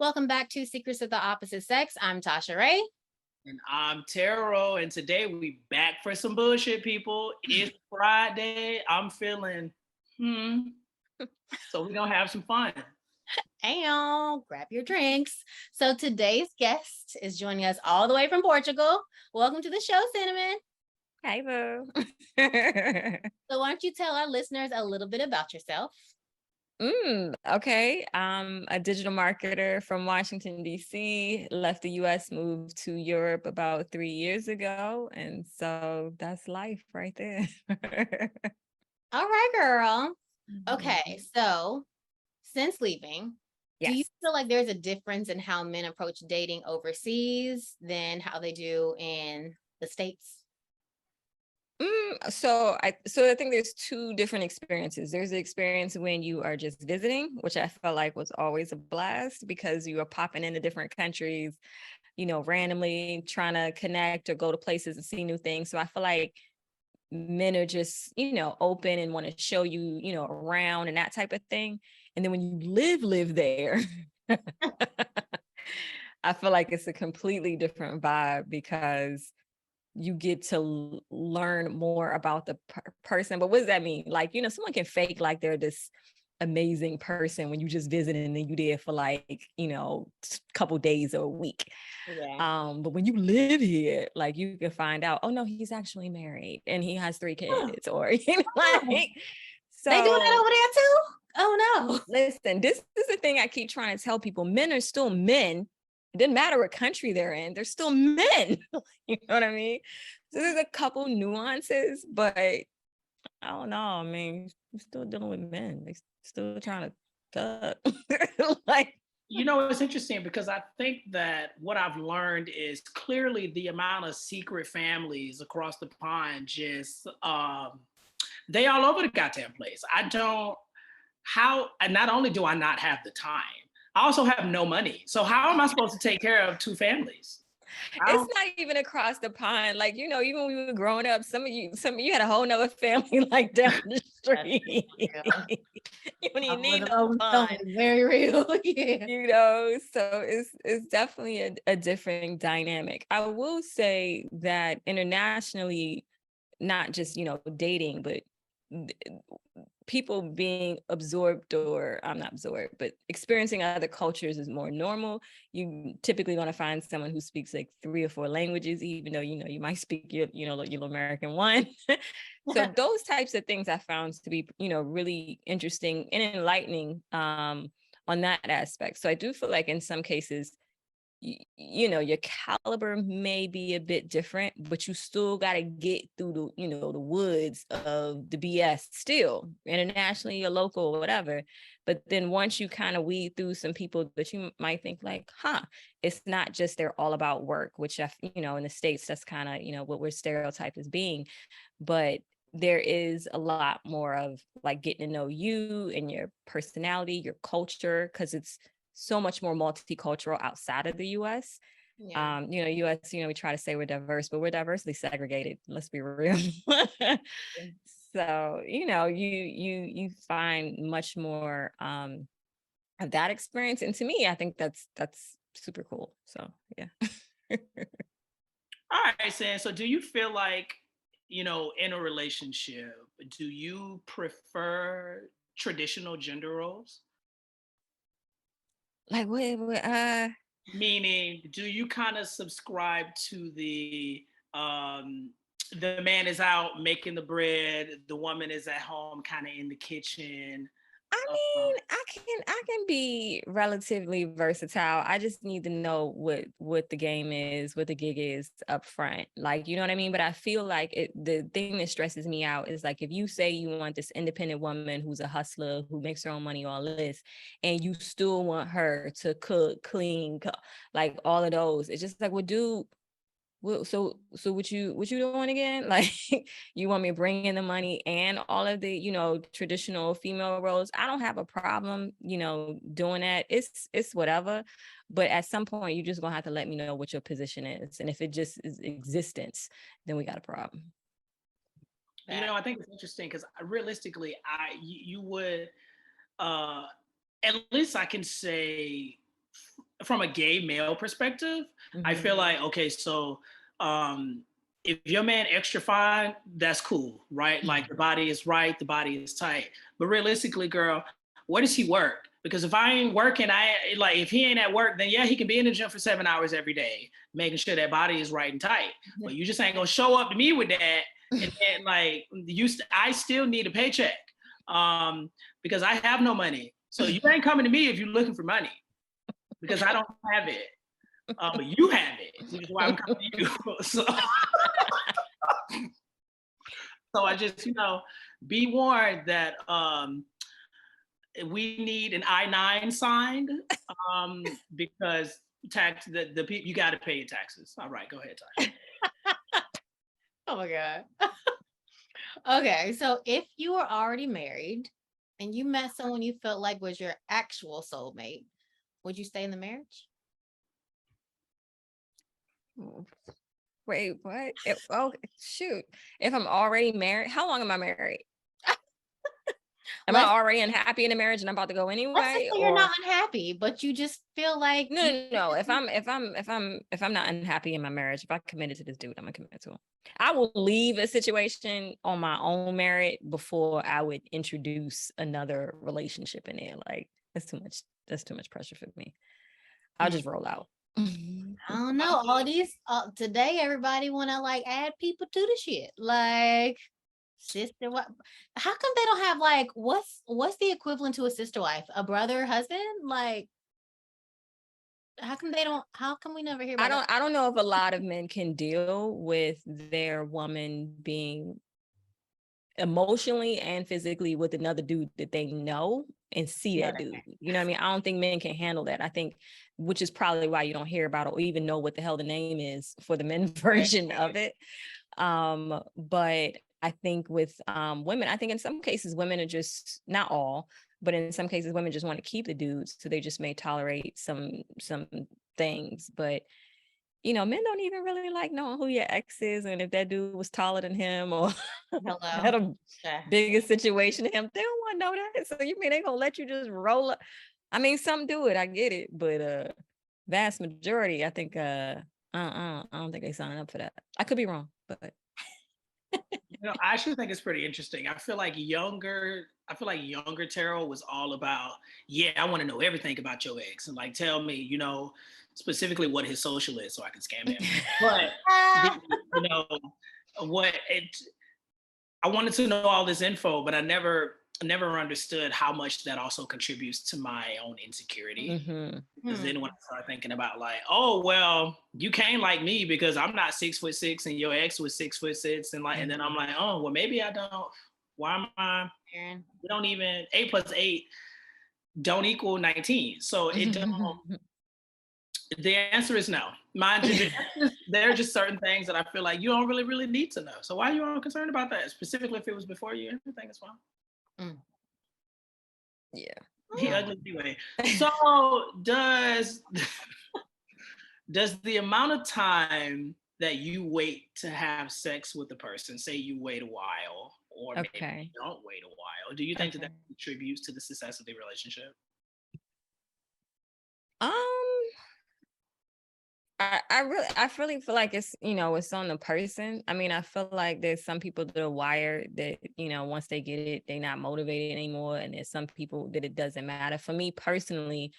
Welcome back to Secrets of the Opposite Sex. I'm Tasha Ray. And I'm Taro, and today we back for some bullshit, people. It's Friday. I'm feeling, so we're gonna have some fun. Hey, y'all, grab your drinks. So today's guest is joining us all the way from Portugal. Welcome to the show, Cinnamon. Hey, boo. So why don't you tell our listeners a little bit about yourself? Okay. I'm a digital marketer from Washington, D.C., left the U.S., moved to Europe about 3 years ago. And so that's life right there. All right, girl. Okay, so since leaving, do you Yes. feel like there's a difference in how men approach dating overseas than how they do in the States? So I think there's two different experiences. There's the experience when you are just visiting, which I felt like was always a blast because you are popping into different countries, randomly trying to connect or go to places and see new things. So I feel like men are just, open and want to show you, around and that type of thing. And then when you live there, I feel like it's a completely different vibe because you get to learn more about the person. But what does that mean? Like, someone can fake like they're this amazing person when you just visit and then you there for like, couple days or a week. Yeah. But when you live here, like you can find out, oh no, he's actually married and he has 3 kids or like so They doing that over there too? Oh no. listen, this is the thing I keep trying to tell people. Men are still men. It doesn't matter what country they're in, they're still men. You know what I mean? So there's a couple nuances, but I don't know. I mean, we're still dealing with men. They still trying to like. It's interesting because I think that what I've learned is clearly the amount of secret families across the pond just they all over the goddamn place. And not only do I not have the time, I also have no money. So how am I supposed to take care of 2 families? It's not even across the pond. Like, even when we were growing up, some of you had a whole nother family like down the street. You don't even need no pond. Very real. Yeah. So it's definitely a different dynamic. I will say that internationally, not just, dating, but people being absorbed or I'm not absorbed, but experiencing other cultures is more normal. You typically going to find someone who speaks like 3 or 4 languages, even though, you might speak your American one. So those types of things I found to be, really interesting and enlightening on that aspect. So I do feel like in some cases, your caliber may be a bit different, but you still got to get through the woods of the BS still internationally or local or whatever. But then once you kind of weed through some people that you might think like, it's not just they're all about work, which in the States, that's kind of, what we're stereotyped as being, but there is a lot more of like getting to know you and your personality, your culture, because it's so much more multicultural outside of the US. Yeah. US, we try to say we're diverse, but we're diversely segregated. Let's be real. So, you find much more of that experience. And to me, I think that's super cool. So yeah. All right, Sam. So do you feel like, in a relationship, do you prefer traditional gender roles? Like Meaning, do you kind of subscribe to the man is out making the bread, the woman is at home kind of in the kitchen? I mean, I can be relatively versatile. I just need to know what the game is, what the gig is up front. Like, you know what I mean? But I feel like the thing that stresses me out is like if you say you want this independent woman who's a hustler, who makes her own money, all this, and you still want her to cook, clean, like all of those. It's just like, well, dude, so what you doing again? Like, you want me to bring in the money and all of the, traditional female roles? I don't have a problem, doing that. It's whatever. But at some point, you're just gonna have to let me know what your position is. And if it just is existence, then we got a problem. I think it's interesting because realistically, you would, at least I can say from a gay male perspective, I feel like, okay, so if your man extra fine, that's cool, right? Like the body is right, the body is tight. But realistically, girl, where does he work? Because if I ain't working, if he ain't at work, then yeah, he can be in the gym for 7 hours every day, making sure that body is right and tight. But you just ain't gonna show up to me with that. And then I still need a paycheck because I have no money. So you ain't coming to me if you're looking for money because I don't have it. But you have it, which is why I'm coming to you. So I just, be warned that we need an I-9 signed because the people, you got to pay your taxes. All right, go ahead, Tasha. Oh my God. Okay, so if you were already married and you met someone you felt like was your actual soulmate, would you stay in the marriage? Wait, what? Shoot. If I'm already married, how long am I married? Am I already unhappy in the marriage and I'm about to go Let's anyway? say you're not unhappy, but you just feel like No. If I'm not unhappy in my marriage, if I committed to this dude, I'm gonna commit to him. I will leave a situation on my own merit before I would introduce another relationship in there. Like that's too much pressure for me. I'll just roll out. I don't know. All these today, everybody want to like add people to the shit. Like sister, what? How come they don't have like what's the equivalent to a sister wife? A brother, husband? Like, how come they don't? How come we never hear about that? I don't know if a lot of men can deal with their woman being emotionally and physically with another dude that they know and see that dude. You know what I mean? I don't think men can handle that. I think, which is probably why you don't hear about it or even know what the hell the name is for the men version of it. But I think with women, I think in some cases women are just, not all, but in some cases women just want to keep the dudes, so they just may tolerate some things. But men don't even really like knowing who your ex is and if that dude was taller than him or had a bigger situation than him. They don't want to know that. So you mean they gonna let you just roll up? I mean, some do it, I get it, but vast majority, I think I don't think they sign up for that. I could be wrong, but I actually think it's pretty interesting. I feel like younger Terrell was all about, yeah, I want to know everything about your ex and like tell me, specifically what his social is so I can scam him. But I wanted to know all this info, but I never understood how much that also contributes to my own insecurity. Because then when I start thinking about like, oh well, you can't like me because I'm not 6'6" and your ex was 6'6" and then I'm like, oh well, maybe I don't. Why am I? We don't even 8 + 8 don't equal 19. So it don't. The answer is no. Mind you, there are just certain things that I feel like you don't really need to know. So why are you all concerned about that? Specifically, if it was before you, everything is fine. Yeah. He ugly anyway. So does the amount of time that you wait to have sex with the person, say you wait a while, or maybe you don't wait a while, do you think that contributes to the success of the relationship? I really feel like it's, it's on the person. I mean, I feel like there's some people that are wired that, once they get it, they're not motivated anymore. And there's some people that it doesn't matter. For me personally,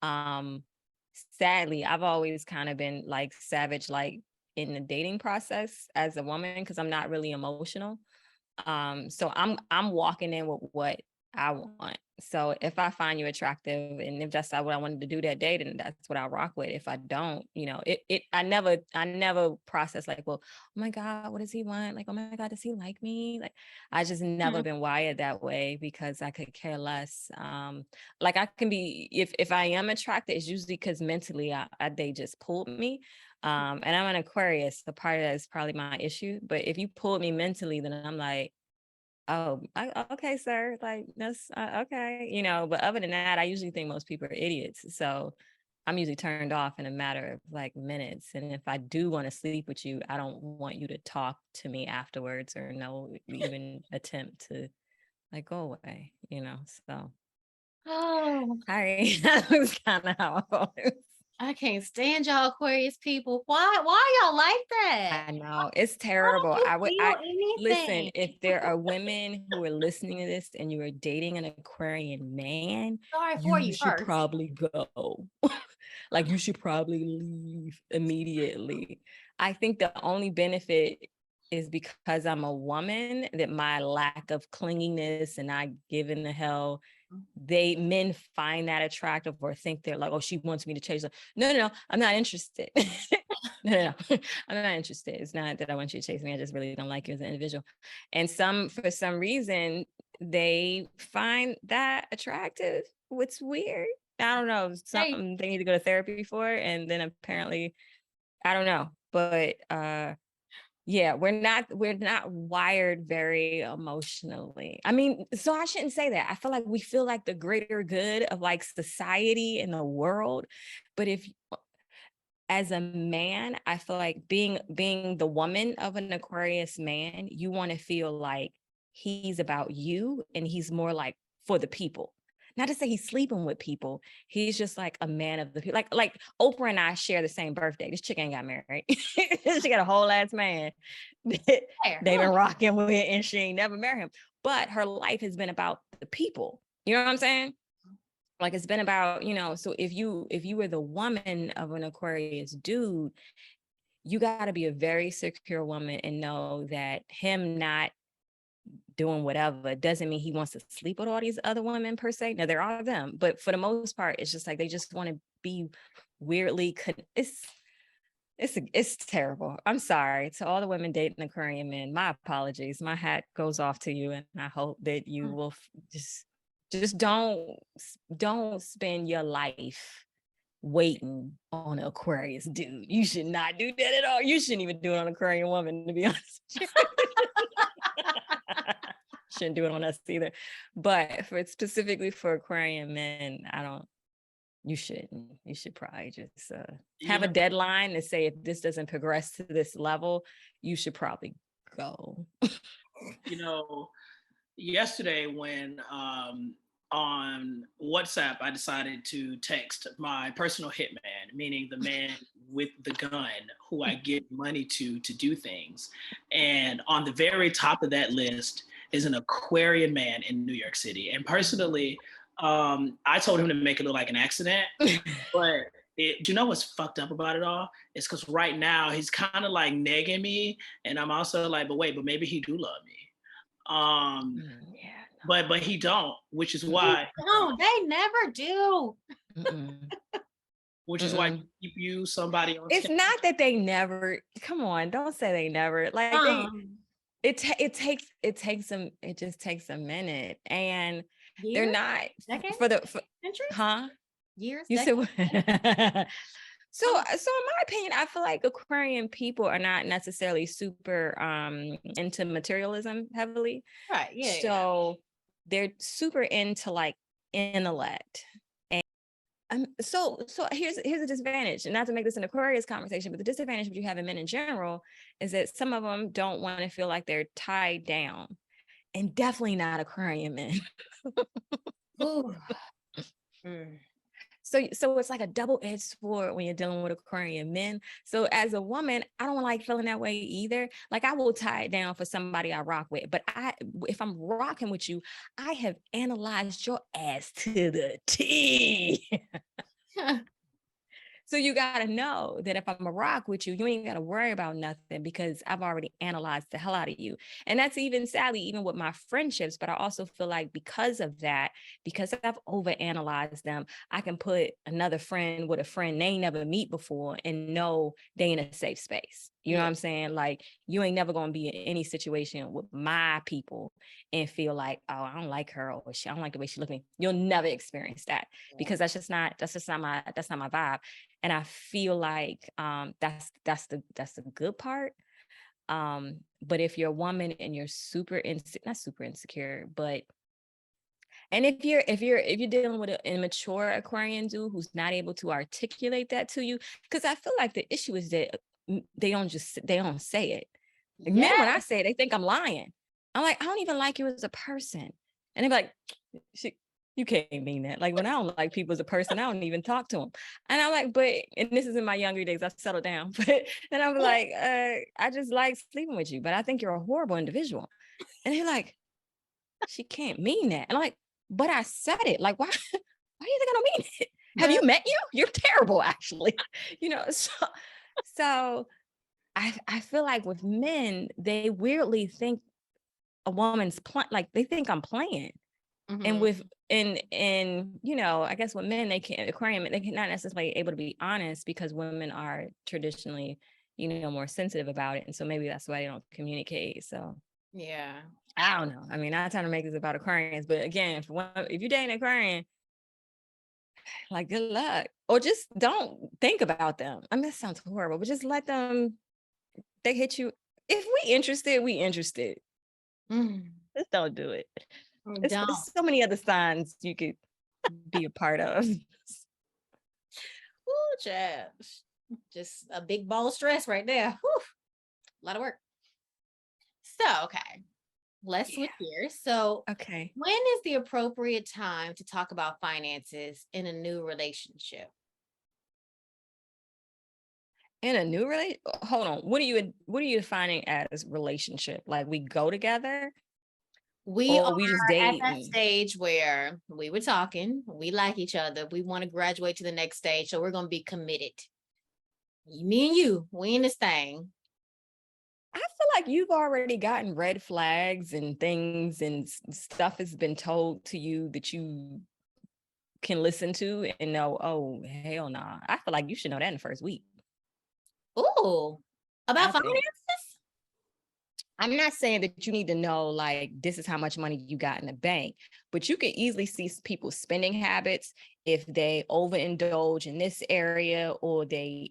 sadly, I've always kind of been like savage, like in the dating process as a woman, because I'm not really emotional. So I'm walking in with what I want. So if I find you attractive and if that's not what I wanted to do that day, then that's what I'll rock with. If I don't, I never process like, well, oh my God, what does he want? Like, oh my God, does he like me? Like, I just never been wired that way because I could care less. Like I can be, if I am attracted, it's usually because mentally they just pulled me. And I'm an Aquarius, so part of that is probably my issue. But if you pulled me mentally, then I'm like, oh, okay, sir. Like that's okay, But other than that, I usually think most people are idiots. So I'm usually turned off in a matter of like minutes. And if I do want to sleep with you, I don't want you to talk to me afterwards or even attempt to like go away, So. Oh, sorry. That was kind of how I was. I can't stand y'all Aquarius people. Why y'all like that? I know it's Why terrible. don't you feel Listen, anything? if there are women who are listening to this and you are dating an Aquarian man, Sorry for you should first. probably go. Like you should probably leave immediately. I think the only benefit is because I'm a woman, that my lack of clinginess and not giving a hell, men find that attractive or think they're like, oh, she wants me to change them. No, I'm not interested. No, I'm not interested. It's not that I want you to chase me. I just really don't like you as an individual. And for some reason, they find that attractive. What's weird? I don't know. Something they need to go to therapy for. And then apparently, I don't know. But yeah, we're not wired very emotionally. I mean, so I shouldn't say that. I feel like we feel like the greater good of like society and the world. But if as a man, I feel like being the woman of an Aquarius man, you want to feel like he's about you and he's more like for the people. Not to say he's sleeping with people. He's just like a man of the people. Like Oprah and I share the same birthday. This chick ain't got married. She got a whole ass man that they've been rocking with and she ain't never married him. But her life has been about the people. You know what I'm saying? Like it's been about, so if you were the woman of an Aquarius dude, you got to be a very secure woman and know that him not doing whatever doesn't mean he wants to sleep with all these other women per se. Now there are them, but for the most part, it's just like they just want to be weirdly. It's terrible. I'm sorry to all the women dating Aquarian men. My apologies. My hat goes off to you, and I hope that you will just don't spend your life waiting on an Aquarius dude. You should not do that at all. You shouldn't even do it on an Aquarian woman, to be honest. Shouldn't do it on us either. But specifically for Aquarian men, you shouldn't. You should probably just have a deadline to say if this doesn't progress to this level, you should probably go. Yesterday when on WhatsApp, I decided to text my personal hitman, meaning the man with the gun who I give money to do things. And on the very top of that list is an Aquarian man in New York City. And personally, I told him to make it look like an accident, but you know what's fucked up about it all? It's because right now he's kind of like negging me, and I'm also like, but maybe he do love me. But he don't, which is why. No, they never do. Which is why you somebody on. It's not that they never. Come on, don't say they never. Like it takes them. It just takes a minute, and they're not decades? Huh? Years. You said. So in my opinion, I feel like Aquarian people are not necessarily super into materialism heavily. Right. Yeah. So they're super into like intellect. And so here's a disadvantage, and not to make this an Aquarius conversation, but the disadvantage that you have in men in general is that some of them don't want to feel like they're tied down, and definitely not Aquarian men. So it's like a double-edged sword when you're dealing with Aquarian men. So as a woman, I don't like feeling that way either. Like I will tie it down for somebody I rock with, but if I'm rocking with you, I have analyzed your ass to the T. So you got to know that if I'm a rock with you, you ain't got to worry about nothing because I've already analyzed the hell out of you. And that's sadly, even with my friendships, but I also feel like because of that, because I've overanalyzed them, I can put another friend with a friend they never meet before and know they in a safe space. You know what I'm saying? Like you ain't never going to be in any situation with my people and feel like, oh, I don't like her or I don't like the way she look at me. You'll never experience that because that's not my vibe. And I feel like that's the good part. But if you're a woman and you're not super insecure, but and if you're dealing with an immature Aquarian dude who's not able to articulate that to you, because I feel like the issue is that they don't say it. Like, men, when I say it, they think I'm lying. I'm like, I don't even like you as a person. And they're like, you can't mean that. Like when I don't like people as a person, I don't even talk to them. And I'm like, and this is in my younger days, I've settled down. But then I'm like, I just like sleeping with you, but I think you're a horrible individual. And they're like, she can't mean that. And I'm like, but I said it. Like, why do you think I don't mean it? Have you met you? You're terrible, actually. So I feel like with men, they weirdly think a woman's like they think I'm playing. And with and I guess with men, they can't Aquarian, they cannot necessarily able to be honest because women are traditionally, more sensitive about it. And so maybe that's why they don't communicate. So yeah, I don't know. I mean, I'm not trying to make this about Aquarians, but again, if you're dating Aquarian, like good luck. Or just don't think about them. I mean, that sounds horrible, but just let them, they hit you. If we interested, we interested. Just don't do it. There's so many other signs you could be a part of. Ooh, child. Just a big ball of stress right there. Whew. A lot of work. So, okay. Let's switch gears. So, okay. When is the appropriate time to talk about finances in a new relationship? In a new relationship? Hold on. What are you defining as relationship? Like we go together? We are just at that dating? stage where we were talking, we like each other, we want to graduate to the next stage, so we're going to be committed. Me and you, we in this thing. I feel like you've already gotten red flags and things and stuff has been told to you that you can listen to and know, oh, hell nah. I feel like you should know that in the first week. Ooh, about finances? I'm not saying that you need to know, like, this is how much money you got in the bank, but you can easily see people's spending habits if they overindulge in this area or they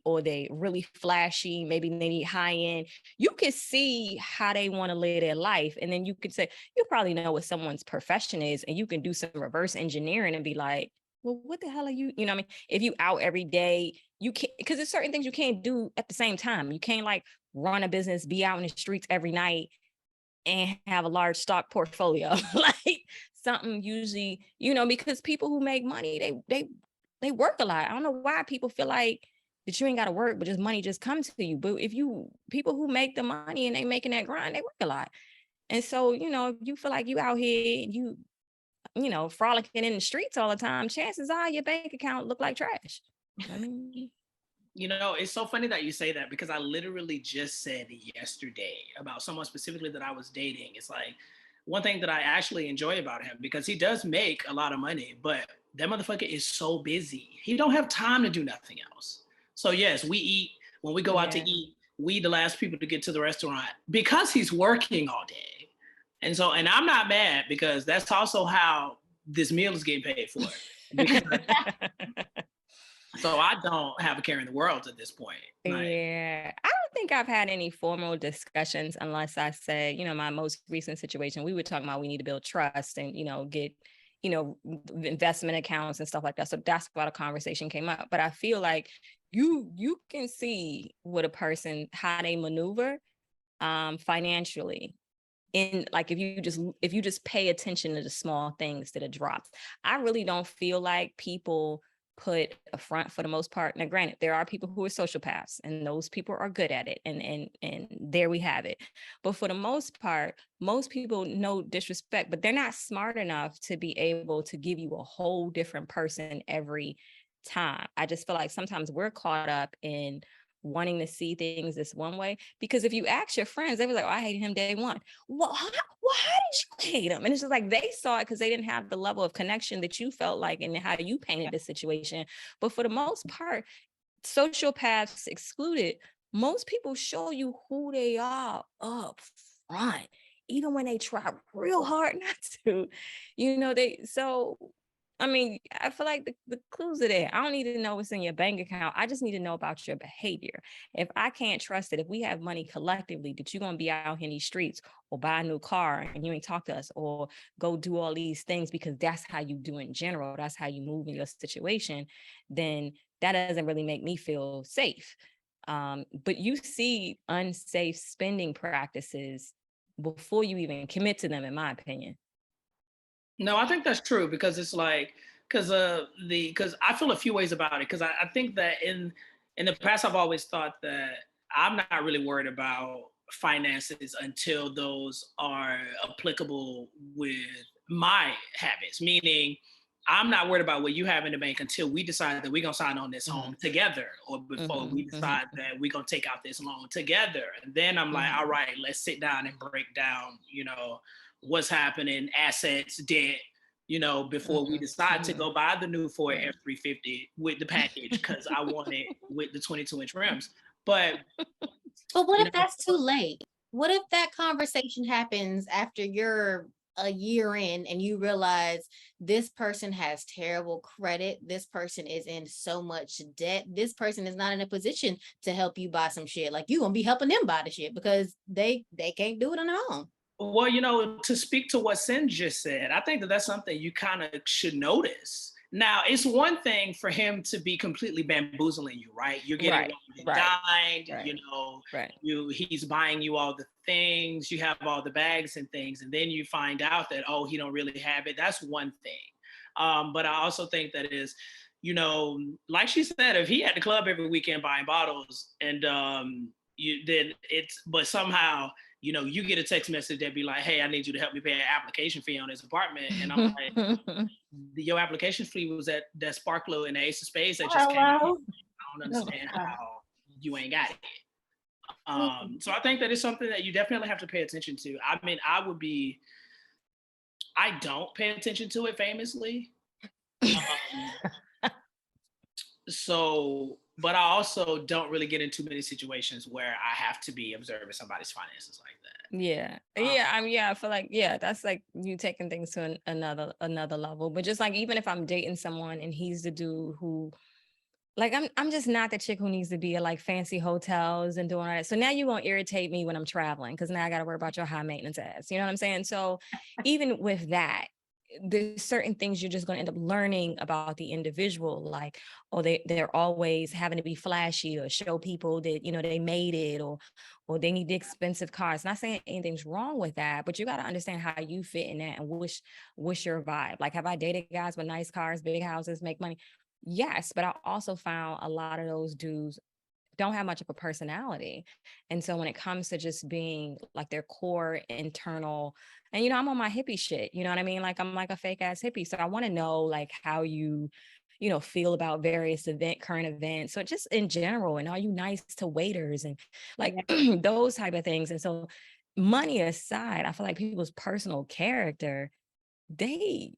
really flashy, maybe they need high end. You can see how they want to live their life. And then you could say, you probably know what someone's profession is, and you can do some reverse engineering and be like, well, what the hell are you? You know what I mean? If you out every day, you can't, because there's certain things you can't do at the same time. You can't like run a business, be out in the streets every night and have a large stock portfolio. Like something usually, because people who make money, they work a lot. I don't know why people feel like that you ain't got to work, but just money just comes to you. But if people who make the money and they making that grind, they work a lot. And so, if you feel like you out here, frolicking in the streets all the time, chances are your bank account look like trash. I mean, it's so funny that you say that because I literally just said yesterday about someone specifically that I was dating. It's like one thing that I actually enjoy about him because he does make a lot of money, but that motherfucker is so busy. He don't have time to do nothing else. So yes, we eat when we go out to eat. We the last people to get to the restaurant because he's working all day. And I'm not mad because that's also how this meal is getting paid for. So I don't have a care in the world at this point. Yeah. I don't think I've had any formal discussions unless I say, my most recent situation, we were talking about we need to build trust and, get, investment accounts and stuff like that. So that's why the conversation came up. But I feel like you can see what a person, how they maneuver financially. In like if you just pay attention to the small things that it drops. I really don't feel like people put a front for the most part. Now, granted, there are people who are sociopaths and those people are good at it. And there we have it. But for the most part, most people no disrespect, but they're not smart enough to be able to give you a whole different person every time. I just feel like sometimes we're caught up in wanting to see things this one way, because if you ask your friends, they were like, oh, I hated him day one. Well, how did you hate him? And it's just like they saw it because they didn't have the level of connection that you felt like and how you painted the situation. But for the most part, sociopaths excluded, most people show you who they are up front, even when they try real hard not to. I feel like the clues are there. I don't need to know what's in your bank account. I just need to know about your behavior. If I can't trust it, if we have money collectively, that you're going to be out here in these streets or buy a new car and you ain't talk to us or go do all these things because that's how you do in general, that's how you move in your situation, then that doesn't really make me feel safe. But you see unsafe spending practices before you even commit to them, in my opinion. No, I think that's true because it's like because I feel a few ways about it because I think that in the past I've always thought that I'm not really worried about finances until those are applicable with my habits, meaning I'm not worried about what you have in the bank until we decide that we're gonna sign on this home together, or before we decide that we're gonna take out this loan together. And then I'm like, all right, let's sit down and break down, what's happening, assets, debt, before we decide to go buy the new Ford F-350 with the package because I want it with the 22-inch rims. But what if that's too late? What if that conversation happens after you're a year in and you realize this person has terrible credit, this person is in so much debt, this person is not in a position to help you buy some shit, like you gonna be helping them buy the shit because they can't do it on their own. Well, to speak to what Sin just said, I think that that's something you kind of should notice. Now, it's one thing for him to be completely bamboozling you, right? You're getting dined, he's buying you all the things, you have all the bags and things, and then you find out that, oh, he don't really have it. That's one thing. But I also think that is, like she said, if he at the club every weekend buying bottles and but somehow you get a text message that be like, hey, I need you to help me pay an application fee on this apartment. And I'm like, your application fee was at that sparkler in the Ace of Spades that just came out. I don't understand how you ain't got it. So I think that it's something that you definitely have to pay attention to. I mean, I don't pay attention to it famously. But I also don't really get in too many situations where I have to be observing somebody's finances like that. I feel like, that's like you taking things to another level. But just like, even if I'm dating someone and he's the dude who, like, I'm just not the chick who needs to be at like fancy hotels and doing all that. So now you're gonna irritate me when I'm traveling because now I gotta worry about your high maintenance ass. You know what I'm saying? So even with that, there's certain things you're just going to end up learning about the individual, like, oh, they're always having to be flashy or show people that, they made it, or they need the expensive cars. Not saying anything's wrong with that, but you got to understand how you fit in that and what's your vibe. Like, have I dated guys with nice cars, big houses, make money? Yes, but I also found a lot of those dudes don't have much of a personality. And so when it comes to just being like their core internal, and I'm on my hippie shit, you know what I mean? Like, I'm like a fake ass hippie. So I want to know like how you feel about various current events. So just in general, and are you nice to waiters and like those type of things. And so money aside, I feel like people's personal character, they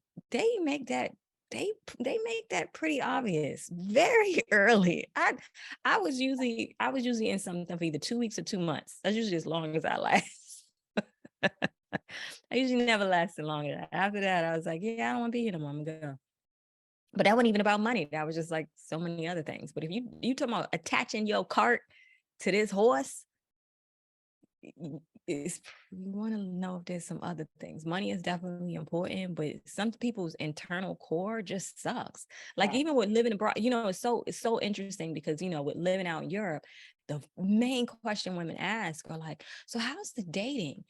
make that they make that pretty obvious very early. I was usually in something for either 2 weeks or 2 months. That's usually as long as I last. I usually never lasted longer. After that, I was like, yeah, I don't want to be here no more. I'm gonna go. But that wasn't even about money. That was just like so many other things. But if you talking about attaching your cart to this horse, you want to know if there's some other things. Money is definitely important, but some people's internal core just sucks. Like even with living abroad, it's so interesting because with living out in Europe, the main question women ask are like, so how's the dating?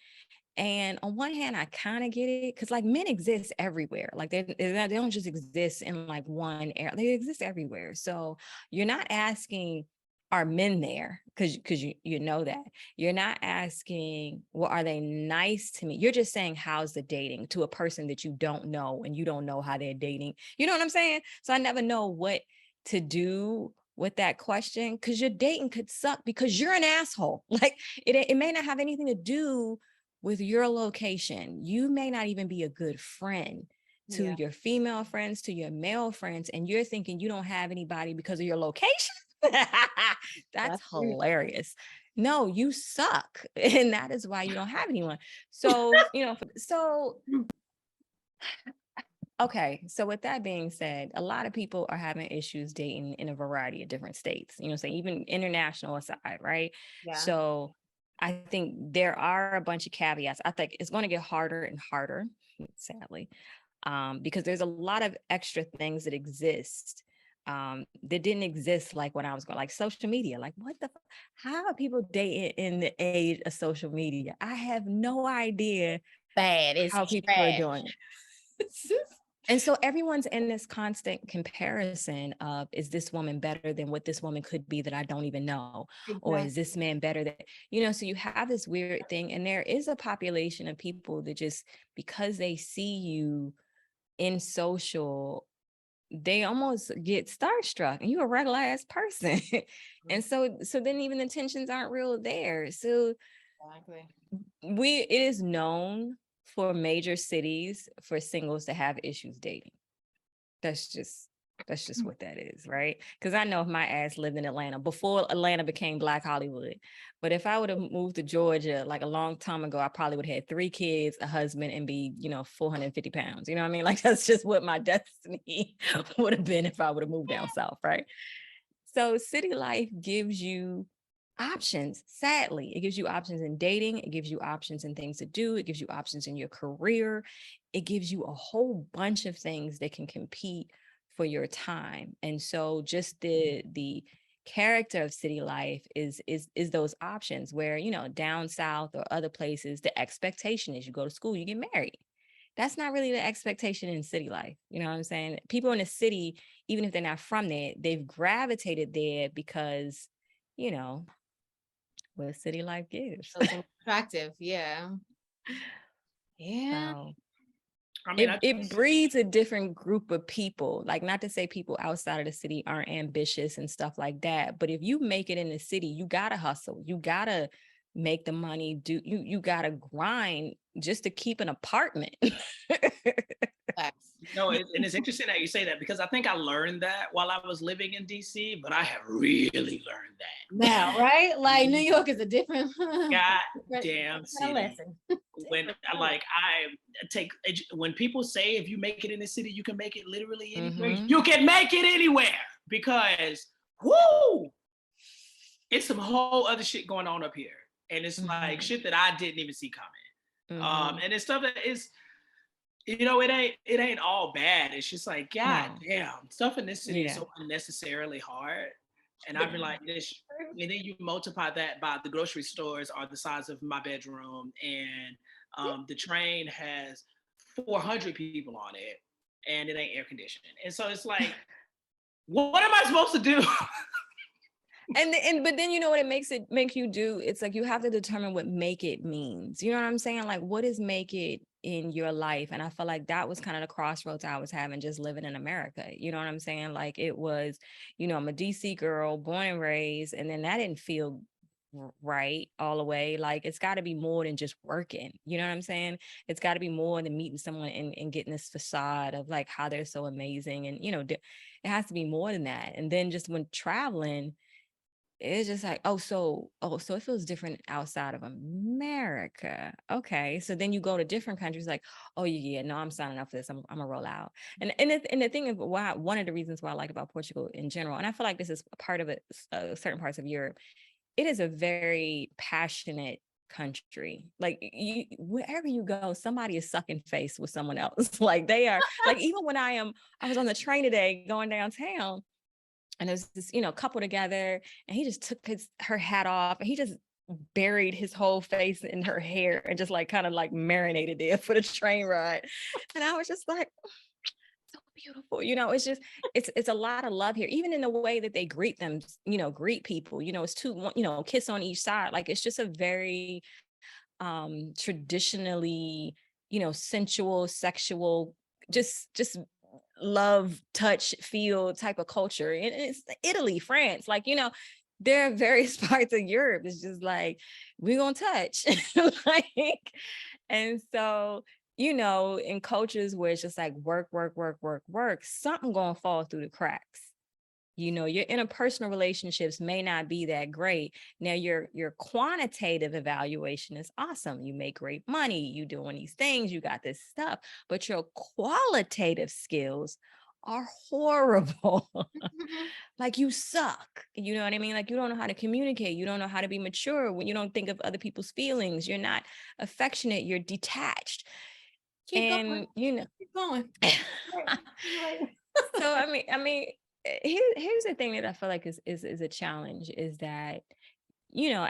And on one hand, I kind of get it because like men exist everywhere. Like they don't just exist in like one area. They exist everywhere. So you're not asking, are men there? Because you know that. You're not asking, well, are they nice to me? You're just saying, how's the dating to a person that you don't know and you don't know how they're dating. You know what I'm saying? So I never know what to do with that question because your dating could suck because you're an asshole. Like it may not have anything to do with your location. You may not even be a good friend to your female friends, to your male friends, and you're thinking you don't have anybody because of your location. That's hilarious. No, you suck. And that is why you don't have anyone. So, okay. So with that being said, a lot of people are having issues dating in a variety of different states, so even international aside, right? Yeah. So I think there are a bunch of caveats. I think it's going to get harder and harder, sadly, because there's a lot of extra things that exist that didn't exist like when I was going, like social media. Like how are people dating in the age of social media? I have no idea Bad. It's how people are doing it. And so everyone's in this constant comparison of, is this woman better than what this woman could be that I don't even know? Or is this man better than, so you have this weird thing. And there is a population of people that just, because they see you in social, they almost get starstruck, and you're a regular ass person. And so then even the tensions aren't real there. So it is known for major cities for singles to have issues dating. That's just what that is, right? Because I know if my ass lived in Atlanta before Atlanta became Black Hollywood, but if I would have moved to Georgia like a long time ago, I probably would have had 3 kids, a husband, and be 450 pounds. You know what I mean? Like, that's just what my destiny would have been if I would have moved down south, right? So city life gives you options. Sadly, it gives you options in dating. It gives you options in things to do. It gives you options in your career. It gives you a whole bunch of things that can compete for your time. And so just the character of city life is those options where, down south or other places, the expectation is you go to school, you get married. That's not really the expectation in city life. You know what I'm saying? People in the city, even if they're not from there, they've gravitated there because, what city life gives. So attractive. Yeah. Yeah. So, I mean, it breeds a different group of people. Like, not to say people outside of the city aren't ambitious and stuff like that, but if you make it in the city, you gotta hustle. You gotta make the money. You gotta grind just to keep an apartment. And it's interesting that you say that, because I think I learned that while I was living in DC, but I have really learned that now, right? Like, New York is a different goddamn city. Lesson. When people say if you make it in the city, you can make it literally anywhere. You can make it anywhere, because it's some whole other shit going on up here, and it's like shit that I didn't even see coming. And it's stuff that is. It ain't all bad. It's just like, God damn, stuff in this city is so unnecessarily hard. And I've been like this, and then you multiply that by the grocery stores are the size of my bedroom, and the train has 400 people on it, and it ain't air conditioned. And so it's like, what am I supposed to do? But then what it make you do? It's like you have to determine what make it means. You know what I'm saying? Like, what is make it in your life? And I feel like that was kind of the crossroads I was having just living in America. You know what I'm saying? Like, it was, I'm a DC girl, born and raised, and then that didn't feel right all the way. Like, it's got to be more than just working. You know what I'm saying? It's got to be more than meeting someone and getting this facade of like how they're so amazing. And, it has to be more than that. And then just when traveling, it's just like, so it feels different outside of America. Okay. So then you go to different countries like, oh yeah, no, I'm signing up for this. I'm gonna roll out. And the thing of why, one of the reasons why I like about Portugal in general, and I feel like this is a part of it, certain parts of Europe, it is a very passionate country. Like, wherever you go, somebody is sucking face with someone else. Like, they are like, even when I was on the train today going downtown, and there was this, couple together, and he just took her hat off, and he just buried his whole face in her hair and just like kind of like marinated there for the train ride. And I was just like, so beautiful. It's just, it's a lot of love here, even in the way that they greet them, greet people, it's two, kiss on each side. Like, it's just a very traditionally, sensual, sexual, just love, touch, feel type of culture. And it's Italy, France, like, there are various parts of Europe. It's just like, we're gonna touch. Like, and so, in cultures where it's just like work, something gonna fall through the cracks. Your interpersonal relationships may not be that great. Now, your quantitative evaluation is awesome. You make great money, you doing these things, you got this stuff, but your qualitative skills are horrible. Like, you suck. You know what I mean? Like, you don't know how to communicate. You don't know how to be mature. When you don't think of other people's feelings, you're not affectionate, you're detached. Keep going. So, I mean, here's the thing that I feel like is a challenge, is that,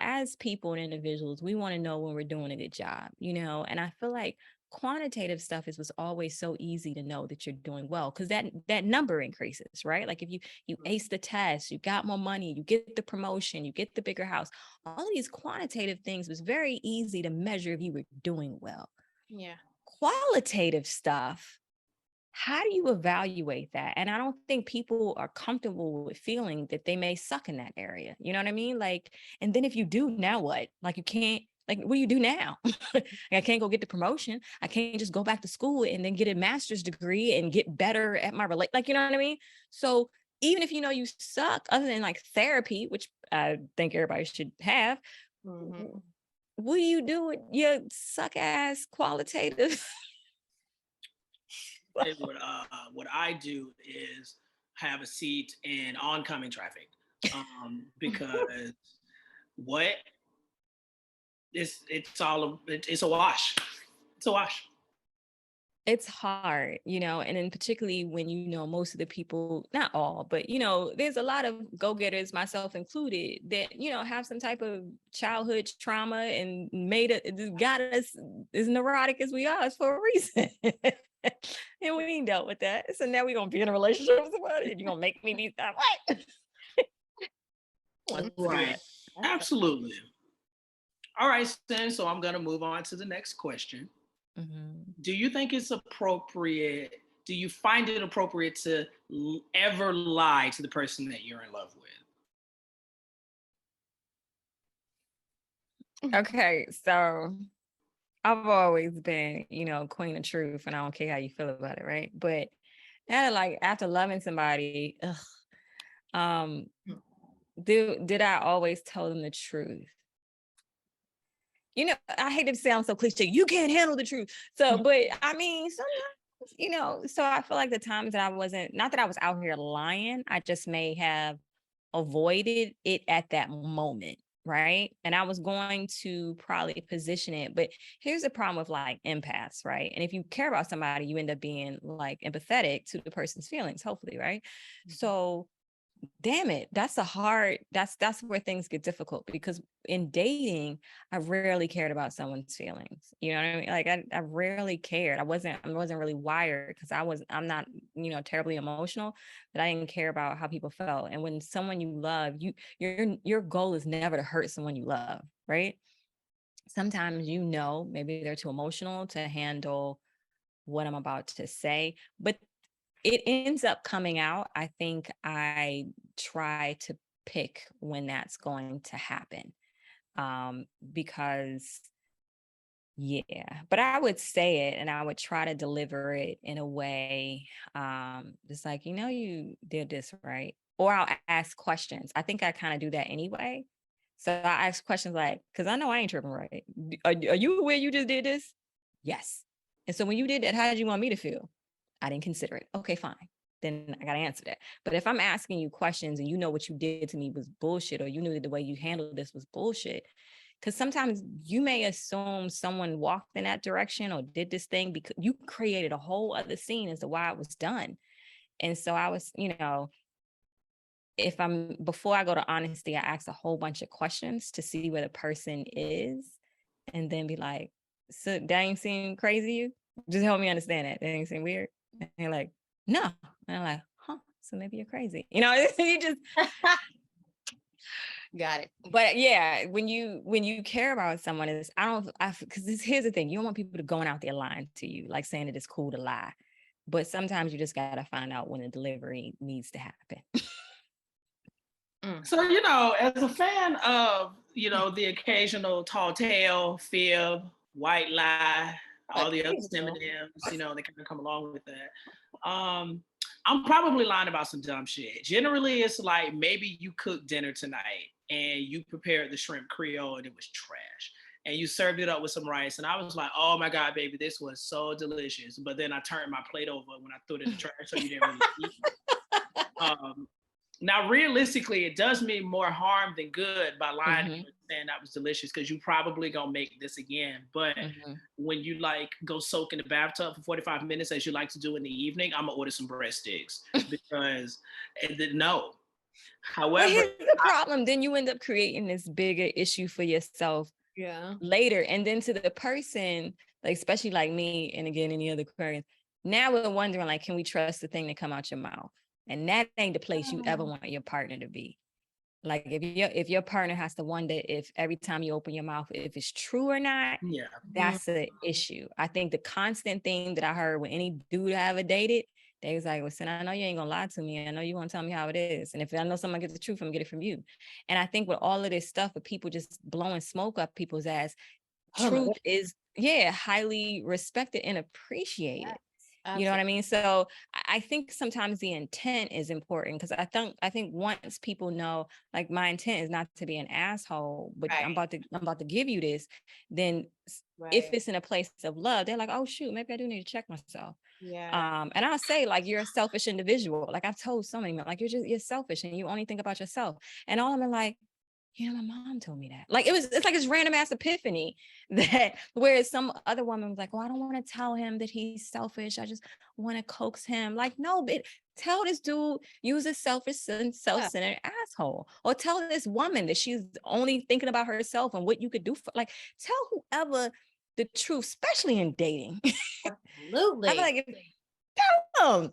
as people and individuals, we want to know when we're doing a good job, and I feel like quantitative stuff was always so easy to know that you're doing well, because that number increases, right? Like if you ace the test, you got more money, you get the promotion, you get the bigger house. All of these quantitative things was very easy to measure if you were doing well. Yeah. Qualitative stuff, how do you evaluate that? And I don't think people are comfortable with feeling that they may suck in that area. You know what I mean? Like, and then if you do, now what? Like you can't, like, what do you do now? I can't go get the promotion. I can't just go back to school and then get a master's degree and get better at my like, you know what I mean? So even if you know you suck, other than like therapy, which I think everybody should have, what do you do with your suck ass qualitative? And what I do is have a seat in oncoming traffic, because what it's a wash. It's a wash. It's hard, you know, and then particularly when, you know, most of the people, not all, but, you know, there's a lot of go-getters, myself included, that, you know, have some type of childhood trauma and got us as neurotic as we are for a reason. And we ain't dealt with that. So now we're going to be in a relationship with somebody and you're going to make me be that way. Right. Absolutely. All right, then. So I'm going to move on to the next question. Do you think it's appropriate? Do you find it appropriate to ever lie to the person that you're in love with? Okay, so I've always been, you know, queen of truth, and I don't care how you feel about it, right? But after loving somebody, did I always tell them the truth? You know, I hate to sound so cliche. You can't handle the truth. So, but I mean, sometimes, you know, so I feel like the times that I wasn't, not that I was out here lying, I just may have avoided it at that moment. Right. And I was going to probably position it. But here's the problem with like empaths, right? And if you care about somebody, you end up being like empathetic to the person's feelings, hopefully, right? So damn it, that's where things get difficult, because in dating, I rarely cared about someone's feelings. You know what I mean? Like I rarely cared. I wasn't really wired, because I'm not, you know, terribly emotional, but I didn't care about how people felt. And when someone you love, your goal is never to hurt someone you love, right? Sometimes, you know, maybe they're too emotional to handle what I'm about to say, but it ends up coming out. I think I try to pick when that's going to happen, because but I would say it and I would try to deliver it in a way, just like, you know, you did this, right? Or I'll ask questions. I think I kind of do that anyway. So I ask questions like, because I know I ain't tripping, right? Are you aware you just did this? Yes. And so when you did that, how did you want me to feel? I didn't consider it. Okay, fine. Then I got to answer that. But if I'm asking you questions and you know what you did to me was bullshit, or you knew that the way you handled this was bullshit, because sometimes you may assume someone walked in that direction or did this thing because you created a whole other scene as to why it was done. And so I was, you know, before I go to honesty, I ask a whole bunch of questions to see where the person is, and then be like, so that ain't seem crazy to you? Just help me understand that. That ain't seem weird? And they're like, no. And I'm like, huh, so maybe you're crazy. You know, you just got it. But yeah, when you care about someone, because here's the thing, you don't want people to going out there lying to you, like saying that it's cool to lie. But sometimes you just got to find out when the delivery needs to happen. So, you know, as a fan of, you know, the occasional tall tale, fib, white lie, all the other synonyms, you know, they kind of come along with that. I'm probably lying about some dumb shit. Generally, it's like, maybe you cooked dinner tonight and you prepared the shrimp creole and it was trash. And you served it up with some rice. And I was like, oh my God, baby, this was so delicious. But then I turned my plate over when I threw it in the trash, so you didn't really eat it. Now, realistically, it does me more harm than good by lying and saying that was delicious, because you probably gonna make this again. But when you like go soak in the bathtub for 45 minutes, as you like to do in the evening, I'm gonna order some breadsticks because no. However, here's the problem. Then you end up creating this bigger issue for yourself later. And then to the person like especially like me, and again any other Aquarians. Now we're wondering, like, can we trust the thing that come out your mouth? And that ain't the place you ever want your partner to be. Like if your partner has to wonder if every time you open your mouth, if it's true or not, Yeah. that's an issue. I think the constant thing that I heard with any dude I ever dated, they was like, listen, I know you ain't gonna lie to me. I know you want to tell me how it is. And if I know someone gets the truth, I'm gonna get it from you. And I think with all of this stuff, with people just blowing smoke up people's ass, truth is, highly respected and appreciated. You know what I mean? So I think sometimes the intent is important, because I think once people know, like, my intent is not to be an asshole, but I'm about to give you this, then if it's in a place of love, they're like, oh shoot, maybe I do need to check myself. And I'll say, like, you're a selfish individual. Like, I've told so many men, like, you're selfish and you only think about yourself. And all of them are like, you know, my mom told me that. Like, it's like this random ass epiphany that, whereas some other woman was like, well, I don't want to tell him that he's selfish. I just want to coax him. Like, no, but tell this dude you's a selfish and self-centered asshole. Or tell this woman that she's only thinking about herself and what you could do for, like, tell whoever the truth, especially in dating. Absolutely. I feel like tell them.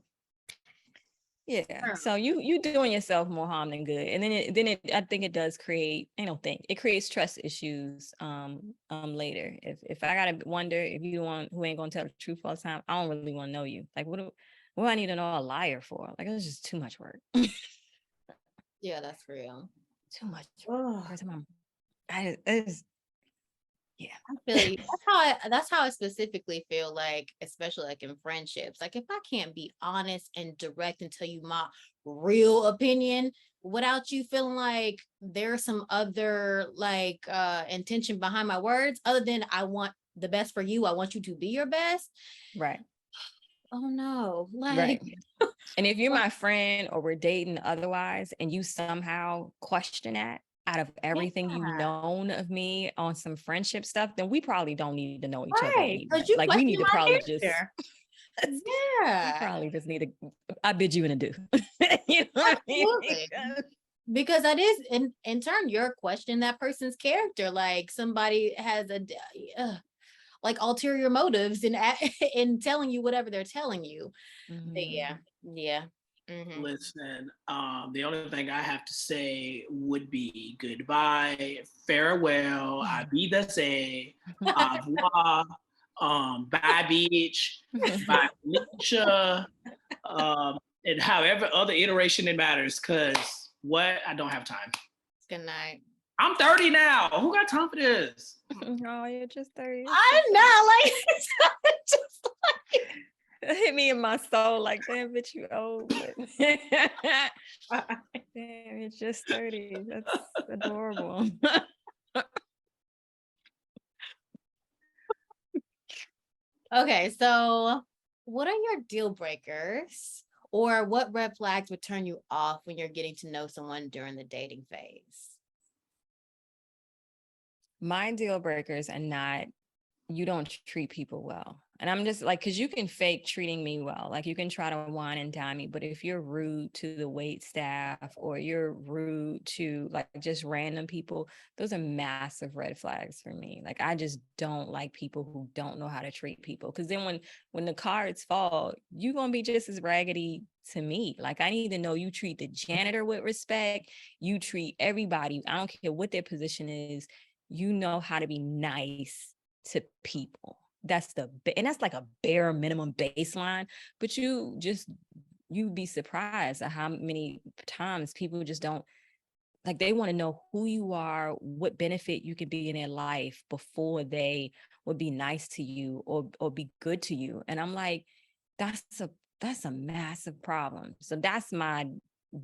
Yeah. So you doing yourself more harm than good. And then I think it does create, it creates trust issues later. If I gotta wonder if you the one who ain't gonna tell the truth all the time, I don't really want to know you. Like, what do I need to know a liar for? Like, it's just too much work. Yeah, that's real. Too much work. It's yeah, I feel you. That's how I specifically feel, like, especially like in friendships. Like, if I can't be honest and direct and tell you my real opinion without you feeling like there's some other like intention behind my words, other than I want the best for you, I want you to be your best. Right. Oh no. Like, right. And if you're my friend or we're dating otherwise, and you somehow question that out of everything you've known of me on some friendship stuff, then we probably don't need to know each other anymore. Like, we need to probably just we probably just need to, I bid you in adieu. You know what I mean? Because that is in turn you're questioning that person's character. Like, somebody has a like ulterior motives in telling you whatever they're telling you. Yeah. Mm-hmm. Listen, the only thing I have to say would be goodbye, farewell, avidase, au revoir, bye beach, bye Felicia, and however other iteration it matters, because I don't have time. Good night. I'm 30 now. Who got time for this? Oh, you're just 30. I know, like, just like, it hit me in my soul, like, damn, bitch, you old. Damn, you're just 30. That's adorable. Okay, so what are your deal breakers, or what red flags would turn you off when you're getting to know someone during the dating phase? My deal breakers are not, you don't treat people well. And I'm just like, because you can fake treating me well. Like, you can try to wine and dine me, but if you're rude to the wait staff, or you're rude to like just random people, those are massive red flags for me. Like, I just don't like people who don't know how to treat people. Because then when the cards fall, you're going to be just as raggedy to me. Like, I need to know you treat the janitor with respect. You treat everybody, I don't care what their position is, you know how to be nice to people. And that's like a bare minimum baseline, but you'd be surprised at how many times people just don't, like, they want to know who you are, what benefit you could be in their life before they would be nice to you or be good to you. And I'm like, that's a massive problem. So that's my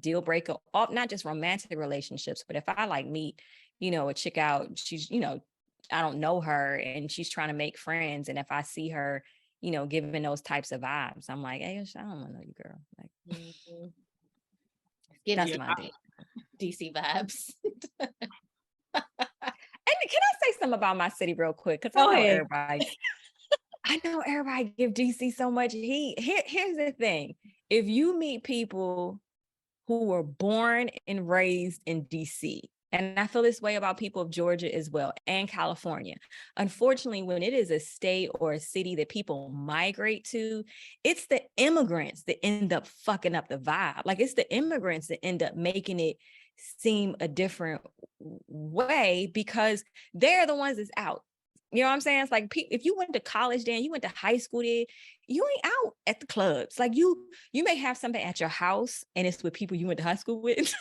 deal breaker, not just romantic relationships, but if I like meet, a chick out, she's, I don't know her and she's trying to make friends. And if I see her, giving those types of vibes, I'm like, hey, I don't want to know you, girl. Like, that's my deal. DC vibes. And can I say something about my city real quick? Because I know everybody give DC so much heat. Here's the thing. If you meet people who were born and raised in DC And I feel this way about people of Georgia as well, and California. Unfortunately, when it is a state or a city that people migrate to, it's the immigrants that end up fucking up the vibe. Like, it's the immigrants that end up making it seem a different way because they're the ones that's out. You know what I'm saying? It's like, if you went to college then, you went to high school then, you ain't out at the clubs. Like, you may have something at your house and it's with people you went to high school with.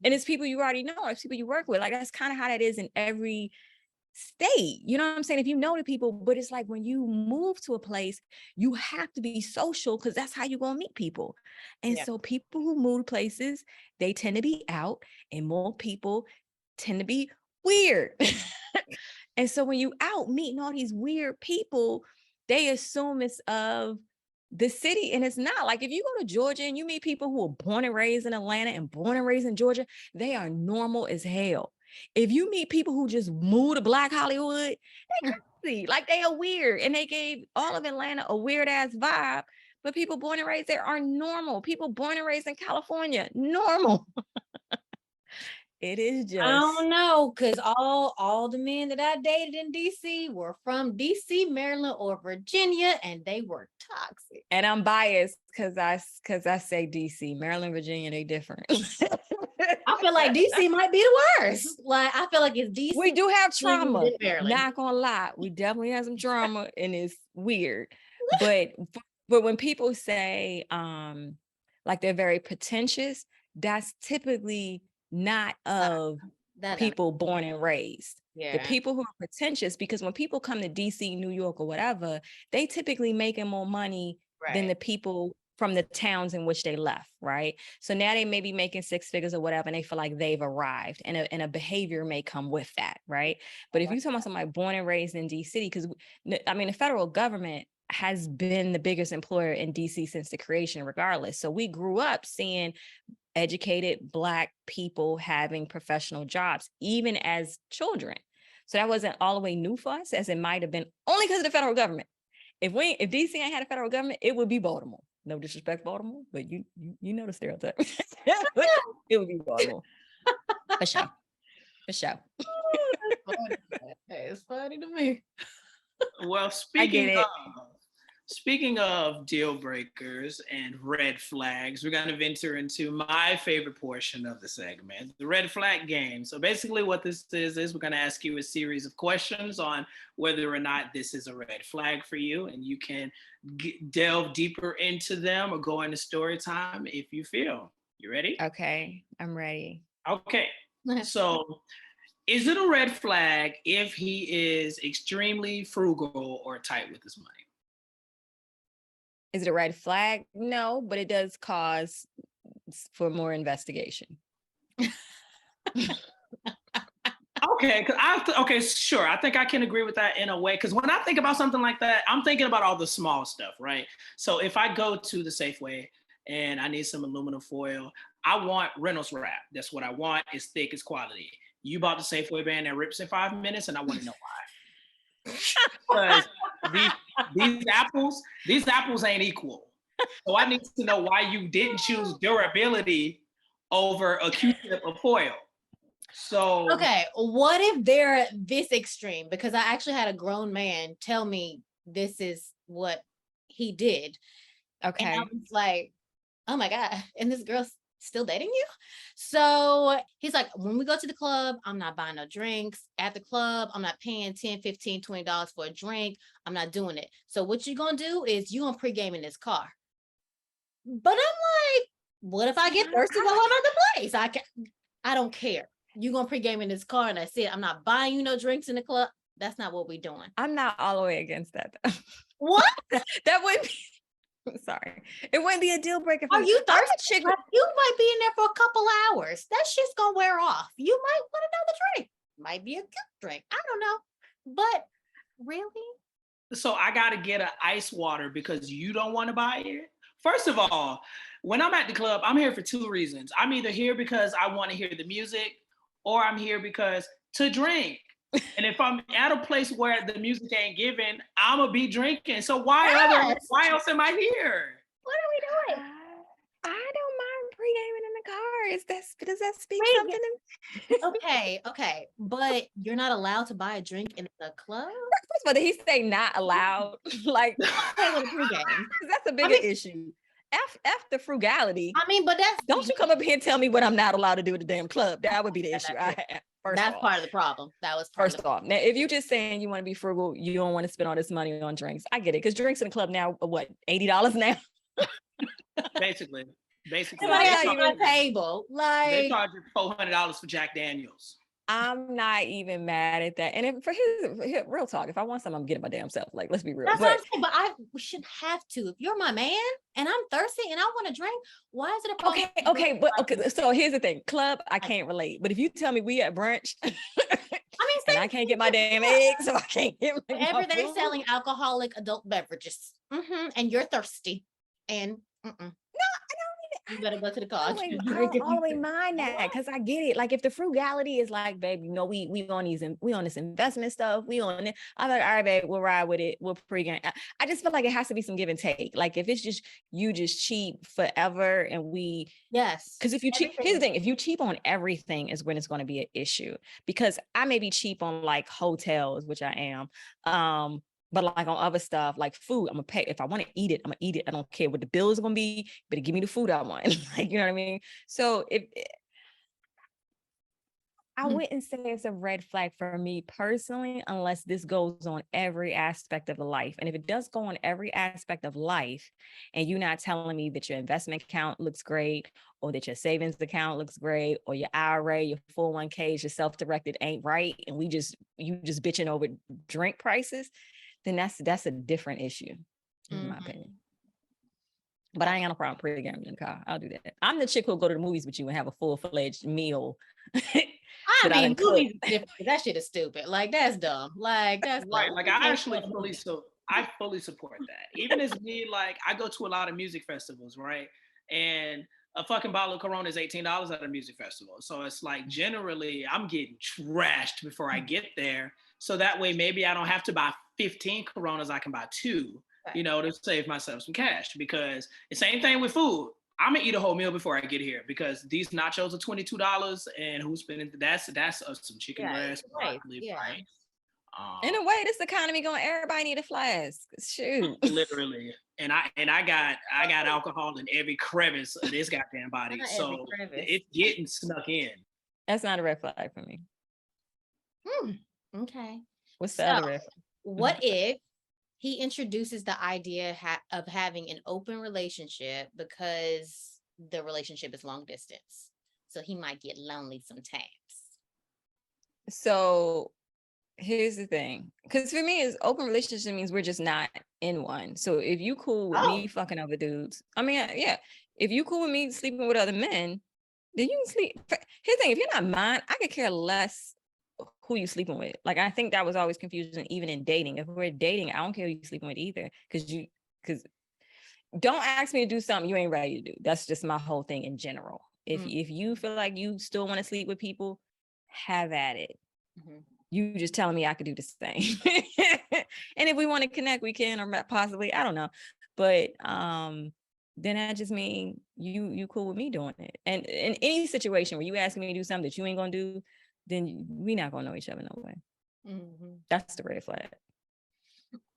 And it's people you already know, or it's people you work with. Like, that's kind of how that is in every state. You know what I'm saying? If you know the people, but it's like when you move to a place, you have to be social because that's how you're going to meet people. And so people who move places, they tend to be out, and more people tend to be weird. And so when you out meeting all these weird people, they assume it's of the city, and it's not. Like, if you go to Georgia and you meet people who are born and raised in Atlanta and born and raised in Georgia, they are normal as hell. If you meet people who just moved to Black Hollywood, they crazy. Like, they are weird, and they gave all of Atlanta a weird ass vibe. But people born and raised there are normal. People born and raised in California, normal. It is just, I don't know, because all the men that I dated in DC were from DC, Maryland, or Virginia, and they were toxic. And I'm biased because I say DC, Maryland, Virginia, they different. I feel like DC might be the worst. Like, I feel like it's DC. We do have trauma. Maryland. Not gonna lie, we definitely have some trauma, and it's weird. But when people say like they're very pretentious, that's typically not of people born and raised. The people who are pretentious, because when people come to DC, New York, or whatever, they typically making more money than the people from the towns in which they left, right? So now they may be making six figures or whatever, and they feel like they've arrived, and a behavior may come with that, right? But if you're talking about somebody born and raised in DC, because I mean, the federal government has been the biggest employer in DC since the creation, regardless. So we grew up seeing educated Black people having professional jobs, even as children. So that wasn't all the way new for us, as it might have been only because of the federal government. If DC ain't had a federal government, it would be Baltimore. No disrespect, Baltimore, but you know the stereotype. It would be Baltimore. For sure. For sure. It's funny to me. Well, speaking of deal breakers and red flags, we're going to venture into my favorite portion of the segment, the red flag game. So basically what this is we're going to ask you a series of questions on whether or not this is a red flag for you, and you can delve deeper into them or go into story time if you feel. You ready? Okay, I'm ready. Okay. So, is it a red flag if he is extremely frugal or tight with his money? Is it a red flag? No, but it does cause for more investigation. Okay, sure. I think I can agree with that in a way, because when I think about something like that, I'm thinking about all the small stuff, right? So if I go to the Safeway and I need some aluminum foil, I want Reynolds wrap. That's what I want. It's thick, it's quality. You bought the Safeway band that rips in 5 minutes, and I want to know why. Because these apples ain't equal. So I need to know why you didn't choose durability over a Q-tip of foil. So okay, what if they're this extreme? Because I actually had a grown man tell me this is what he did. Okay. And I was like, oh my God, and this girl's still dating you? So he's like, when we go to the club, I'm not buying no drinks. At the club, I'm not paying $10, $15, $20 for a drink. I'm not doing it. So what you gonna do is you gonna pregame in this car. But I'm like, what if I get thirsty to go another place? I don't care. You gonna pregame in this car, and that's it. I'm not buying you no drinks in the club. That's not what we're doing. I'm not all the way against that, though. What? That would be, sorry. It wouldn't be a deal breaker. Are you thirsty? You might be in there for a couple hours. That shit's gonna wear off. You might want another drink. Might be a good drink. I don't know. But really? So I gotta get an ice water because you don't want to buy it? First of all, when I'm at the club, I'm here for two reasons. I'm either here because I want to hear the music, or I'm here because to drink. And if I'm at a place where the music ain't given, I'm gonna be drinking. So why else am I here? What are we doing? I don't mind pre-gaming in the car. Does that speak Wait, something to me? okay, but you're not allowed to buy a drink in the club? First of all, did he say not allowed? Like, Okay, with a pregame. that's a bigger issue. F the frugality. I mean, but Don't you come up here and tell me what I'm not allowed to do at the damn club. That would be the Yeah, issue. that's First That's off. part of the problem. That was part First off, now if you're just saying you want to be frugal, you don't want to spend all this money on drinks. I get it, because drinks in the club now are what, $80 now? Basically. Somebody Like, else not on even- the table. They Like, charge you $400 for Jack Daniels. I'm not even mad at that. And if, for his real talk, if I want something, I'm getting my damn self. Like, let's be real. that's what I'm But saying. But we should have to. If you're my man and I'm thirsty and I want to drink, why is it a problem? okay. So here's the thing. Club, I can't relate. But if you tell me we at brunch I mean, and I can't get my damn eggs, so I can't get my whenever they're food. selling alcoholic adult beverages, and you're thirsty, and you better go to the car. I don't all the way mind that, because I get it. Like, if the frugality is like, babe, you know, we on this investment stuff, we on it. I'm like, all right, babe, we'll ride with it. We'll pregame. I just feel like it has to be some give and take. Like, if it's just you just cheap forever, and Yes. because if you cheap, Everything. here's the thing: if you cheap on everything, is when it's going to be an issue. Because I may be cheap on like hotels, which I am. But like on other stuff, like food, I'm gonna pay. If I want to eat it, I'm gonna eat it. I don't care what the bill is gonna be, but give me the food I want. Like, you know what I mean? So I wouldn't say it's a red flag for me personally, unless this goes on every aspect of the life. And if it does go on every aspect of life, and you're not telling me that your investment account looks great, or that your savings account looks great, or your IRA, your 401ks, your self-directed ain't right, and you just bitching over drink prices, then that's a different issue, in my opinion. But I ain't got no problem pre-gaming in the car. I'll do that. I'm the chick who'll go to the movies with you and have a full-fledged meal. I mean, movies is different. That shit is stupid. Like, that's dumb. Like, that's right. dumb. Like, I fully support that. Even as me, like, I go to a lot of music festivals, right? And a fucking bottle of Corona is $18 at a music festival. So it's like, generally, I'm getting trashed before I get there. So that way, maybe I don't have to buy 15 Coronas. I can buy 2, you know, to save myself some cash. Because the same thing with food. I'm gonna eat a whole meal before I get here, because these nachos are $22, and who's spending that's some chicken breast, broccoli, right? In a way, this economy going, everybody need a flask. Shoot. Literally. And I got alcohol in every crevice of this goddamn body. So it's getting snuck in. That's not a red flag for me. Okay. What's the other red flag? What if he introduces the idea of having an open relationship because the relationship is long distance? So he might get lonely sometimes. So here's the thing. Because for me, open relationship means we're just not in one. So if you cool with me fucking other dudes, I mean, yeah. If you cool with me sleeping with other men, then you can sleep. Here's the thing. If you're not mine, I could care less who you sleeping with. Like, I think that was always confusing, even in dating. If we're dating, I don't care who you sleeping with either. Because don't ask me to do something you ain't ready to do. That's just my whole thing in general. If you feel like you still want to sleep with people, have at it. You just telling me I could do the same. And if we want to connect, we can, or possibly, I don't know. But then that just mean you cool with me doing it. And in any situation where you ask me to do something that you ain't gonna do, then we not gonna know each other no way. That's the red flag.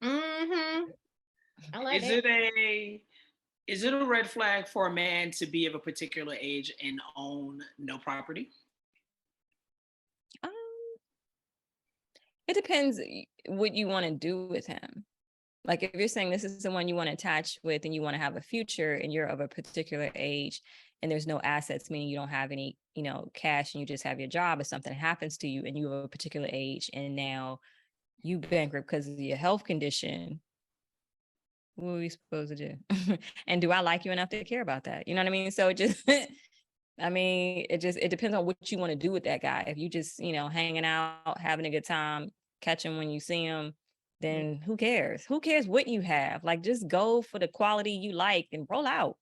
I like Is it a red flag for a man to be of a particular age and own no property? It depends what you want to do with him. Like, if you're saying this is someone you want to attach with and you want to have a future, and you're of a particular age and there's no assets, meaning you don't have any, cash, and you just have your job, if something happens to you and you're of a particular age and now you bankrupt because of your health condition, what are we supposed to do? And do I like you enough to care about that? You know what I mean? So it just, it depends on what you want to do with that guy. If you just, hanging out, having a good time, catch him when you see him, then who cares? Who cares what you have? Like, just go for the quality you like and roll out.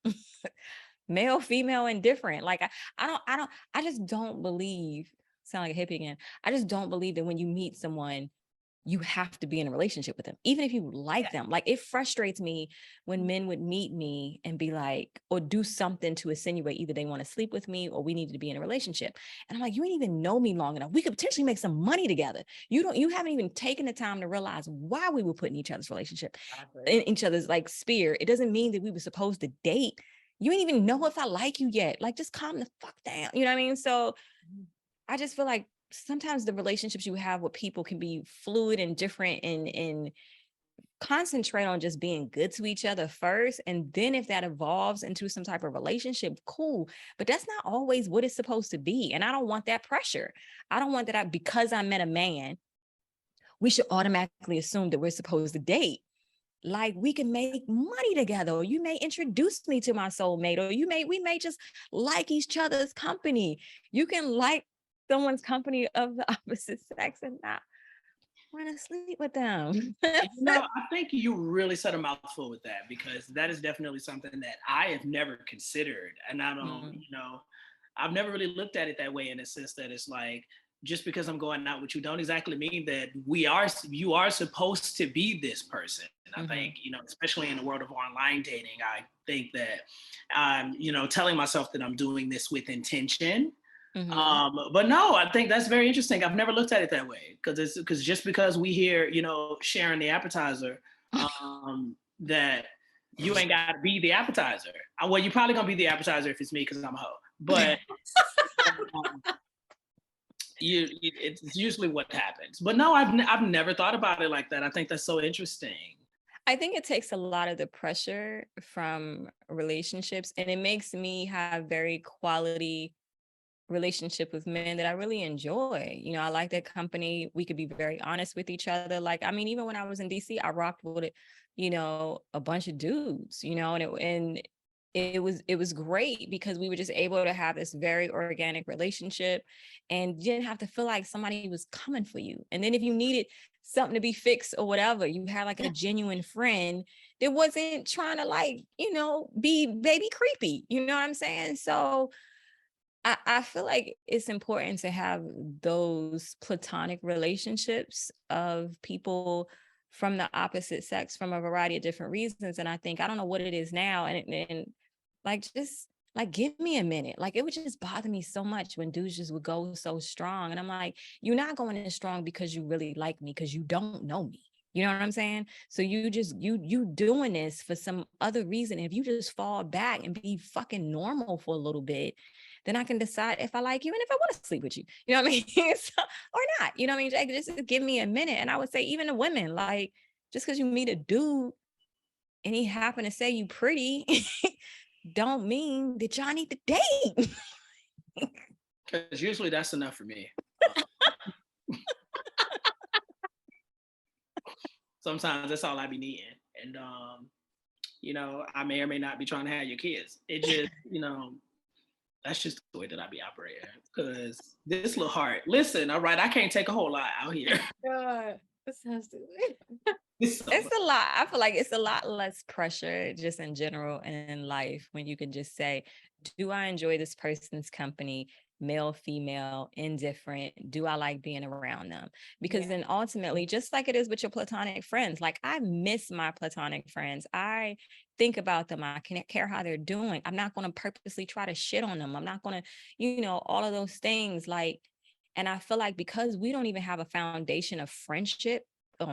Male, female, indifferent. Like, I just don't believe, sound like a hippie again. I just don't believe that when you meet someone, you have to be in a relationship with them, even if you like them. Like, it frustrates me when men would meet me and be like, or do something to insinuate either they want to sleep with me or we need to be in a relationship. And I'm like, you ain't even know me long enough. We could potentially make some money together. You haven't even taken the time to realize why we were put in each other's relationship, in each other's like sphere. It doesn't mean that we were supposed to date. You ain't even know if I like you yet. Like, just calm the fuck down. You know what I mean? So I just feel like sometimes the relationships you have with people can be fluid and different, and concentrate on just being good to each other first. And then if that evolves into some type of relationship, cool. But that's not always what it's supposed to be. And I don't want that pressure. I don't want that because I met a man, we should automatically assume that we're supposed to date. Like, we can make money together, or you may introduce me to my soulmate, or we may just like each other's company. You can like someone's company of the opposite sex and not want to sleep with them. I think you really said a mouthful with that, because that is definitely something that I have never considered. And I don't, I've never really looked at it that way, in a sense that it's like, just because I'm going out with you don't exactly mean that you are supposed to be this person. And I think, especially in the world of online dating, I think that, telling myself that I'm doing this with intention. But no, I think that's very interesting. I've never looked at it that way, because just because we hear, sharing the appetizer, that you ain't got to be the appetizer. Well, you're probably gonna be the appetizer if it's me, because I'm a hoe. But it's usually what happens. But no, I've never thought about it like that. I think that's so interesting. I think it takes a lot of the pressure from relationships, and it makes me have very quality relationship with men that I really enjoy. I like that company. We could be very honest with each other. Like, I mean, even when I was in DC, I rocked with it, a bunch of dudes, and it was great because we were just able to have this very organic relationship, and you didn't have to feel like somebody was coming for you. And then if you needed something to be fixed or whatever, you had like a genuine friend that wasn't trying to, like, be baby creepy. You know what I'm saying? So I feel like it's important to have those platonic relationships of people from the opposite sex, from a variety of different reasons. And I think, I don't know what it is now. And like, just like, give me a minute. Like, it would just bother me so much when dudes just would go so strong. And I'm like, you're not going in strong because you really like me, because you don't know me. You know what I'm saying? So you doing this for some other reason. If you just fall back and be fucking normal for a little bit, then I can decide if I like you and if I want to sleep with you. You know what I mean? So, or not. You know what I mean? Like, just give me a minute. And I would say, even the women, like, just because you meet a dude and he happen to say you pretty, don't mean that y'all need to date. Because usually that's enough for me. Sometimes that's all I be needing. And, I may or may not be trying to have your kids. It just, that's just the way that I be operating. Because this little heart, listen, all right, I can't take a whole lot out here. God, that sounds stupid. It's a lot. I feel like it's a lot less pressure just in general and in life when you can just say, do I enjoy this person's company? Male, female, indifferent? Do I like being around them? Because then ultimately, just like it is with your platonic friends, like, I miss my platonic friends. I think about them. I can't care how they're doing. I'm not going to purposely try to shit on them. I'm not going to, all of those things. Like, and I feel like because we don't even have a foundation of friendship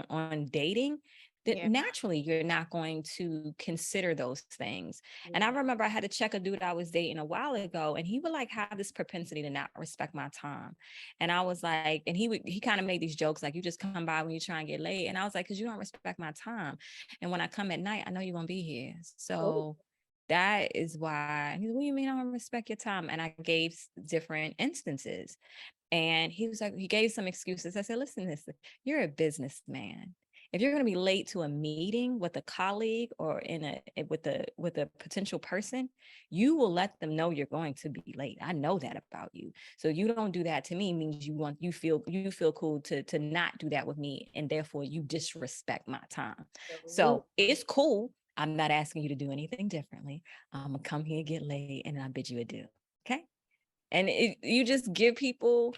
on dating, that naturally you're not going to consider those things. And I remember I had to check a dude I was dating a while ago, and he would like have this propensity to not respect my time. And I was like, and he kind of made these jokes like, you just come by when you try and get laid. And I was like, because you don't respect my time. And when I come at night, I know you're gonna be here. So that is why. He's, what do you mean I don't respect your time? And I gave different instances. And he was like, he gave some excuses. I said, listen, you're a businessman. If you're going to be late to a meeting with a colleague or with a potential person, you will let them know you're going to be late. I know that about you. So you don't do that to me means you feel cool to not do that with me, and therefore you disrespect my time. So it's cool. I'm not asking you to do anything differently. I'm gonna come here, get laid, and I bid you adieu. Okay. And you just give people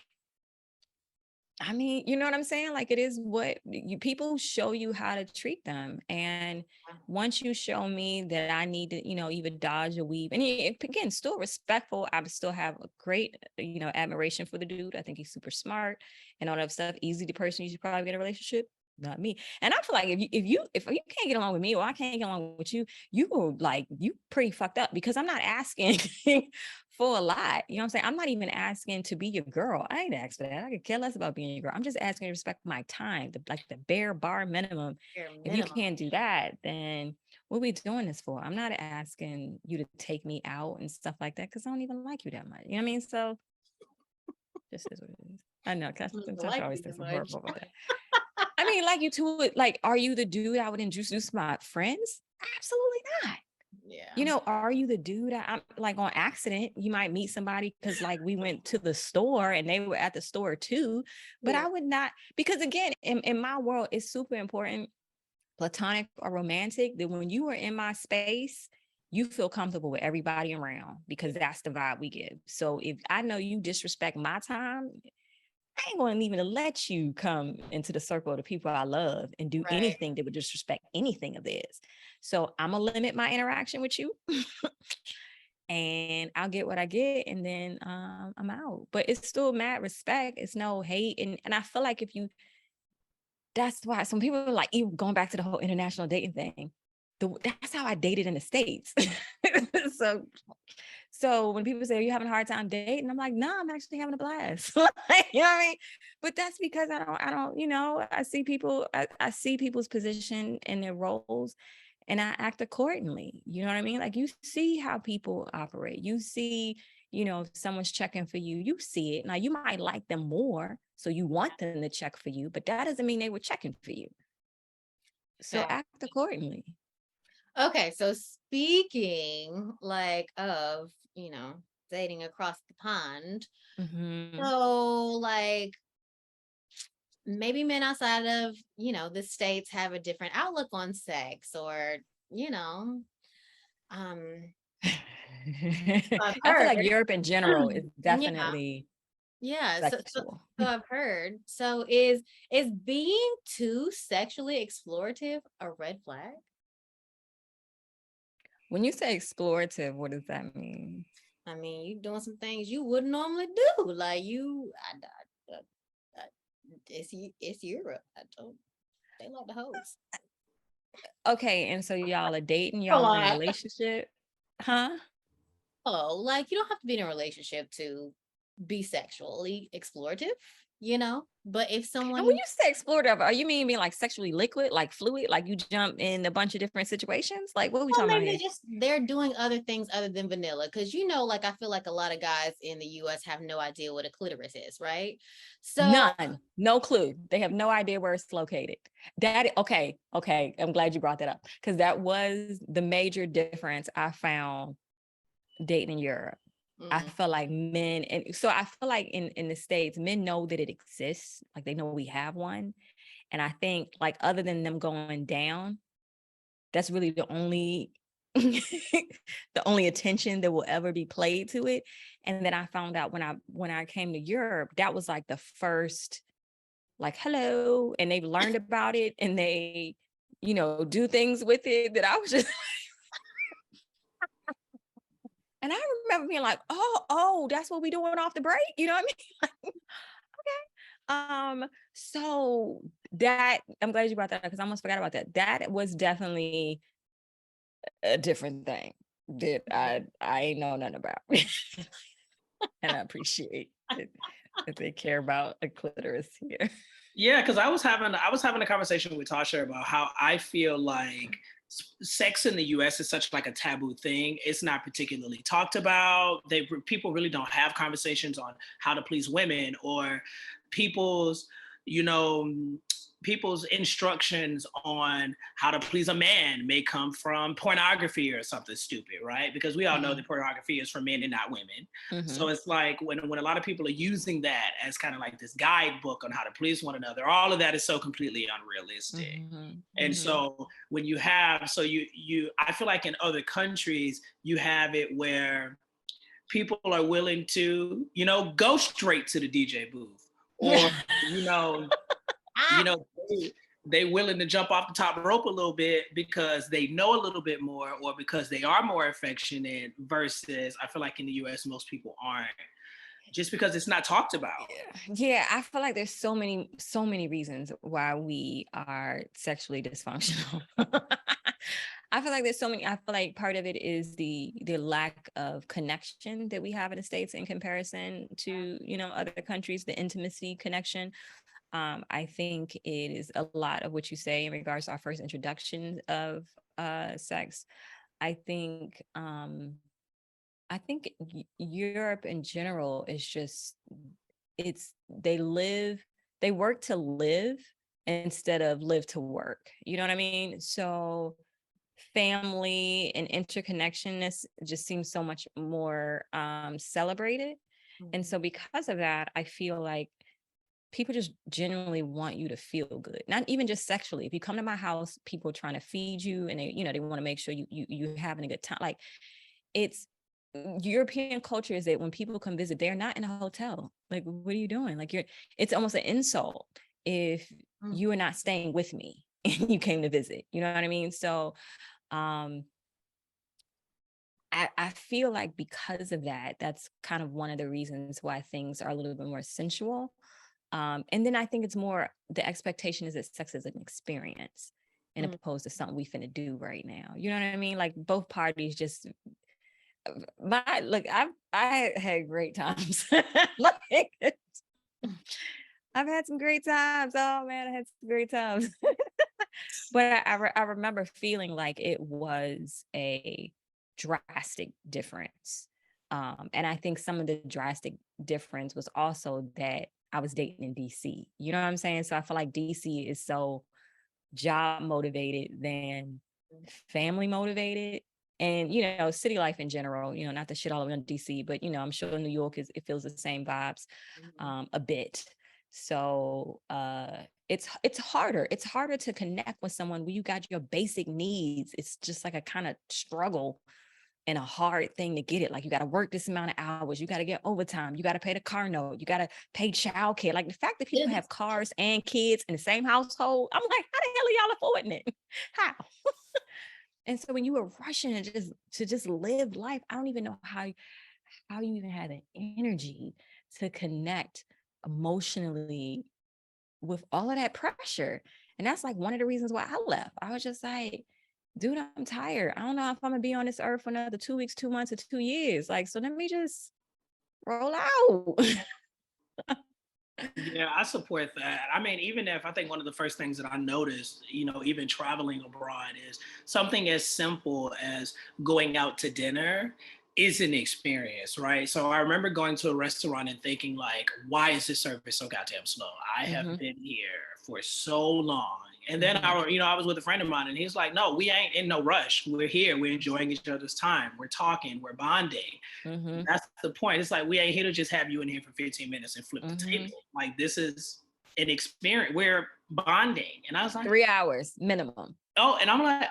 I mean, you know what I'm saying? Like, it is what people show you how to treat them. And once you show me that I need to, either dodge or weave, and again, still respectful, I would still have a great, admiration for the dude. I think he's super smart and all that stuff. Easy the person you should probably get a relationship. Not me. And I feel like if you can't get along with me or I can't get along with you, you pretty fucked up, because I'm not asking for a lot. You know what I'm saying? I'm not even asking to be your girl. I ain't asking for that. I could care less about being your girl. I'm just asking to respect my time, the bare bar minimum. If you can't do that, then what are we doing this for? I'm not asking you to take me out and stuff like that, because I don't even like you that much. You know what I mean? So this is what it is. I know, because I always think something horrible about that. I mean, like you to it, like, are you the dude I would introduce my friends? Absolutely not. Yeah. Are you the dude I'm like on accident? You might meet somebody because like we went to the store and they were at the store too. But I would not, because again, in my world, it's super important, platonic or romantic, that when you are in my space, you feel comfortable with everybody around, because that's the vibe we give. So if I know you disrespect my time, I ain't going to even let you come into the circle of the people I love and do anything that would disrespect anything of theirs. So I'm going to limit my interaction with you and I'll get what I get, and then I'm out. But it's still mad respect. It's no hate. And I feel like that's why some people are like, even going back to the whole international dating thing, that's how I dated in the States. So when people say, are you having a hard time dating? I'm like, no, I'm actually having a blast. You know what I mean? But that's because I don't, I see people, I see people's position and their roles, and I act accordingly. You know what I mean? Like, you see how people operate. You see, if someone's checking for you, you see it. Now you might like them more, so you want them to check for you, but that doesn't mean they were checking for you. So act accordingly. Okay, so speaking like of, dating across the pond. So like maybe men outside of, the States have a different outlook on sex, or, I feel like Europe in general is definitely sexual. So I've heard. So is being too sexually explorative a red flag? When you say explorative, what does that mean? I mean, you doing some things you wouldn't normally do. Like it's Europe. They like the hoes. Okay, and so y'all are dating, y'all in a relationship, huh? Oh, like, you don't have to be in a relationship to be sexually explorative, but if someone, And when you say explorative, are you mean like sexually liquid, like fluid, like you jump in a bunch of different situations? Like, what are we talking about here? they're doing other things other than vanilla, because like I feel like a lot of guys in the US have no idea what a clitoris is, right? So none, no clue. They have no idea where it's located. Okay. I'm glad you brought that up, because that was the major difference I found dating in Europe. I feel like men, and so I feel like in the States, men know that it exists. Like, they know we have one. And I think, like, other than them going down, that's really the only the only attention that will ever be played to it. And then I found out when I came to Europe, that was like the first, like, hello, and they've learned about it and they, do things with it that I was just and I remember being like, oh, that's what we doing off the break. You know what I mean? Okay. So that, I'm glad you brought that up, because I almost forgot about that. That was definitely a different thing that I ain't know nothing about. And I appreciate it, that they care about a clitoris here. Yeah, because I was having a conversation with Tasha about how I feel like sex in the US is such like a taboo thing. It's not particularly talked about. People really don't have conversations on how to please women, or people's, people's instructions on how to please a man may come from pornography or something stupid, right? Because we all know that pornography is for men and not women. So it's like when a lot of people are using that as kind of like this guidebook on how to please one another, all of that is so completely unrealistic. And so when you have, I feel like in other countries, you have it where people are willing to, go straight to the DJ booth, or you know, you know, they willing to jump off the top rope a little bit because they know a little bit more, or because they are more affectionate. Versus, I feel like in the U.S. most people aren't, just because it's not talked about. Yeah, I feel like there's so many reasons why we are sexually dysfunctional. I feel like there's so many. I feel like part of it is the lack of connection that we have in the States in comparison to, you know, other countries, the intimacy connection. I think it is a lot of what you say in regards to our first introduction of sex. I think Europe in general is just, they work to live instead of live to work. You know what I mean? So family and interconnectedness just seems so much more celebrated. And so because of that, I feel like people just genuinely want you to feel good, not even just sexually. If you come to my house, people are trying to feed you, and they, you know, they want to make sure you're having a good time. Like, it's European culture is that when people come visit, they're not in a hotel. Like, what are you doing? Like, it's almost an insult if you are not staying with me and you came to visit. You know what I mean? So I feel like because of that, that's kind of one of the reasons why things are a little bit more sensual. And then I think it's more, the expectation is that sex is an experience and opposed to something we finna do right now. You know what I mean? Like, both parties just, I had great times. Like, I've had some great times. Oh man, I had some great times. But I remember feeling like it was a drastic difference. And I think some of the drastic difference was also that I was dating in DC. You know what I'm saying? So I feel like DC is so job motivated than family motivated. And, you know, city life in general, you know, not the shit all around DC, but, you know, I'm sure New York it feels the same vibes a bit. So it's harder. It's harder to connect with someone when you got your basic needs. It's just like a kind of struggle and a hard thing to get it. Like, you got to work this amount of hours. You got to get overtime. You got to pay the car note. You got to pay childcare. Like, the fact that people have cars and kids in the same household, I'm like, how the hell are y'all affording it? How? And so when you were rushing to just live life, I don't even know how you even had the energy to connect emotionally with all of that pressure. And that's like one of the reasons why I left. I was just like, dude, I'm tired. I don't know if I'm gonna be on this earth for another 2 weeks, 2 months, or 2 years. Like, so let me just roll out. Yeah, I support that. I mean, even if I think one of the first things that I noticed, you know, even traveling abroad, is something as simple as going out to dinner is an experience, right? So I remember going to a restaurant and thinking, like, why is this service so goddamn slow? I have been here for so long. And then I was with a friend of mine, and he's like, no, we ain't in no rush. We're here. We're enjoying each other's time. We're talking. We're bonding. That's the point. It's like, we ain't here to just have you in here for 15 minutes and flip the table. Like, this is an experience. We're bonding. And I was like, 3 hours minimum. Oh, and I'm like,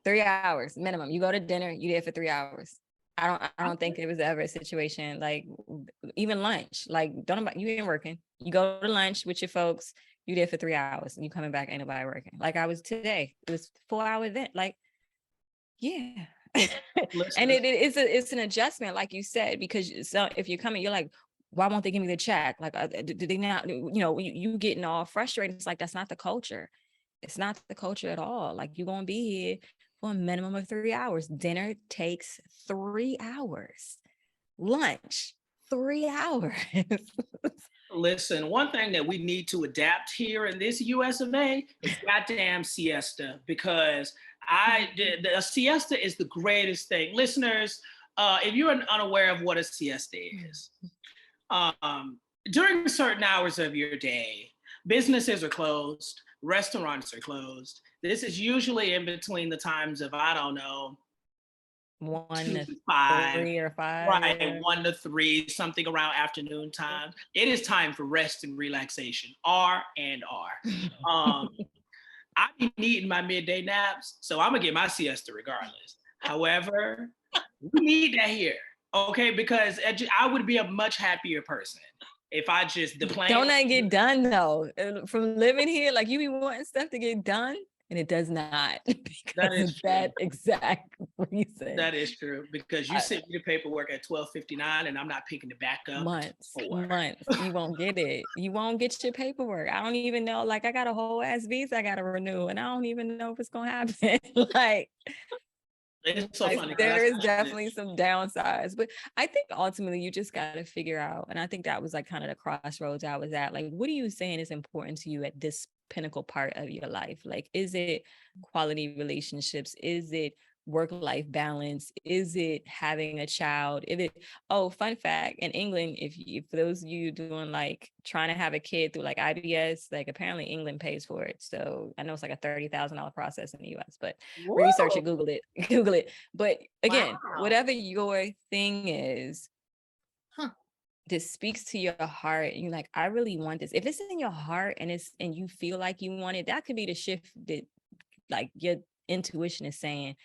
3 hours minimum. You go to dinner, you there for 3 hours. I don't think it was ever a situation like, even lunch. Like, you ain't working. You go to lunch with your folks. You there for 3 hours, and you coming back, ain't nobody working. Like I was today. It was 4-hour event. Like, yeah. And it's an adjustment, like you said, because so if you're coming, you're like, why won't they give me the check? Like, do they not? You know, you getting all frustrated. It's like, that's not the culture. It's not the culture at all. Like, you're gonna be here for a minimum of 3 hours. Dinner takes 3 hours. Lunch, 3 hours. Listen, one thing that we need to adapt here in this US of A is goddamn siesta, because the siesta is the greatest thing. Listeners, if you're unaware of what a siesta is, during certain hours of your day, businesses are closed, restaurants are closed. This is usually in between the times of, I don't know, 1 to 5, 3 or 5. right? 1 to 3, something around afternoon time. It is time for rest and relaxation. R and R. I be needing my midday naps, so I'm gonna get my siesta regardless. However, we need that here, okay? Because I would be a much happier person if I just the plan. Don't that get done though? From living here, like you be wanting stuff to get done, and it does not because of that exact reason. That is true, because you sent me the paperwork at 12:59 and I'm not picking it back up. Months. You won't get it. You won't get your paperwork. I don't even know. Like I got a whole ass visa I got to renew, and I don't even know if it's gonna happen. Like. It's so funny. There is definitely some downsides, but I think ultimately you just got to figure out. And I think that was like kind of the crossroads I was at. Like, what are you saying is important to you at this pinnacle part of your life? Like, is it quality relationships? Is it work-life balance? Is it having a child? Fun fact, in England, for those of you doing like trying to have a kid through like IBS, like apparently England pays for it. So I know it's like a $30,000 process in the US, but research it, Google it. But again, whatever your thing is, this speaks to your heart. You're like, I really want this. If it's in your heart and you feel like you want it, that could be the shift that like your intuition is saying,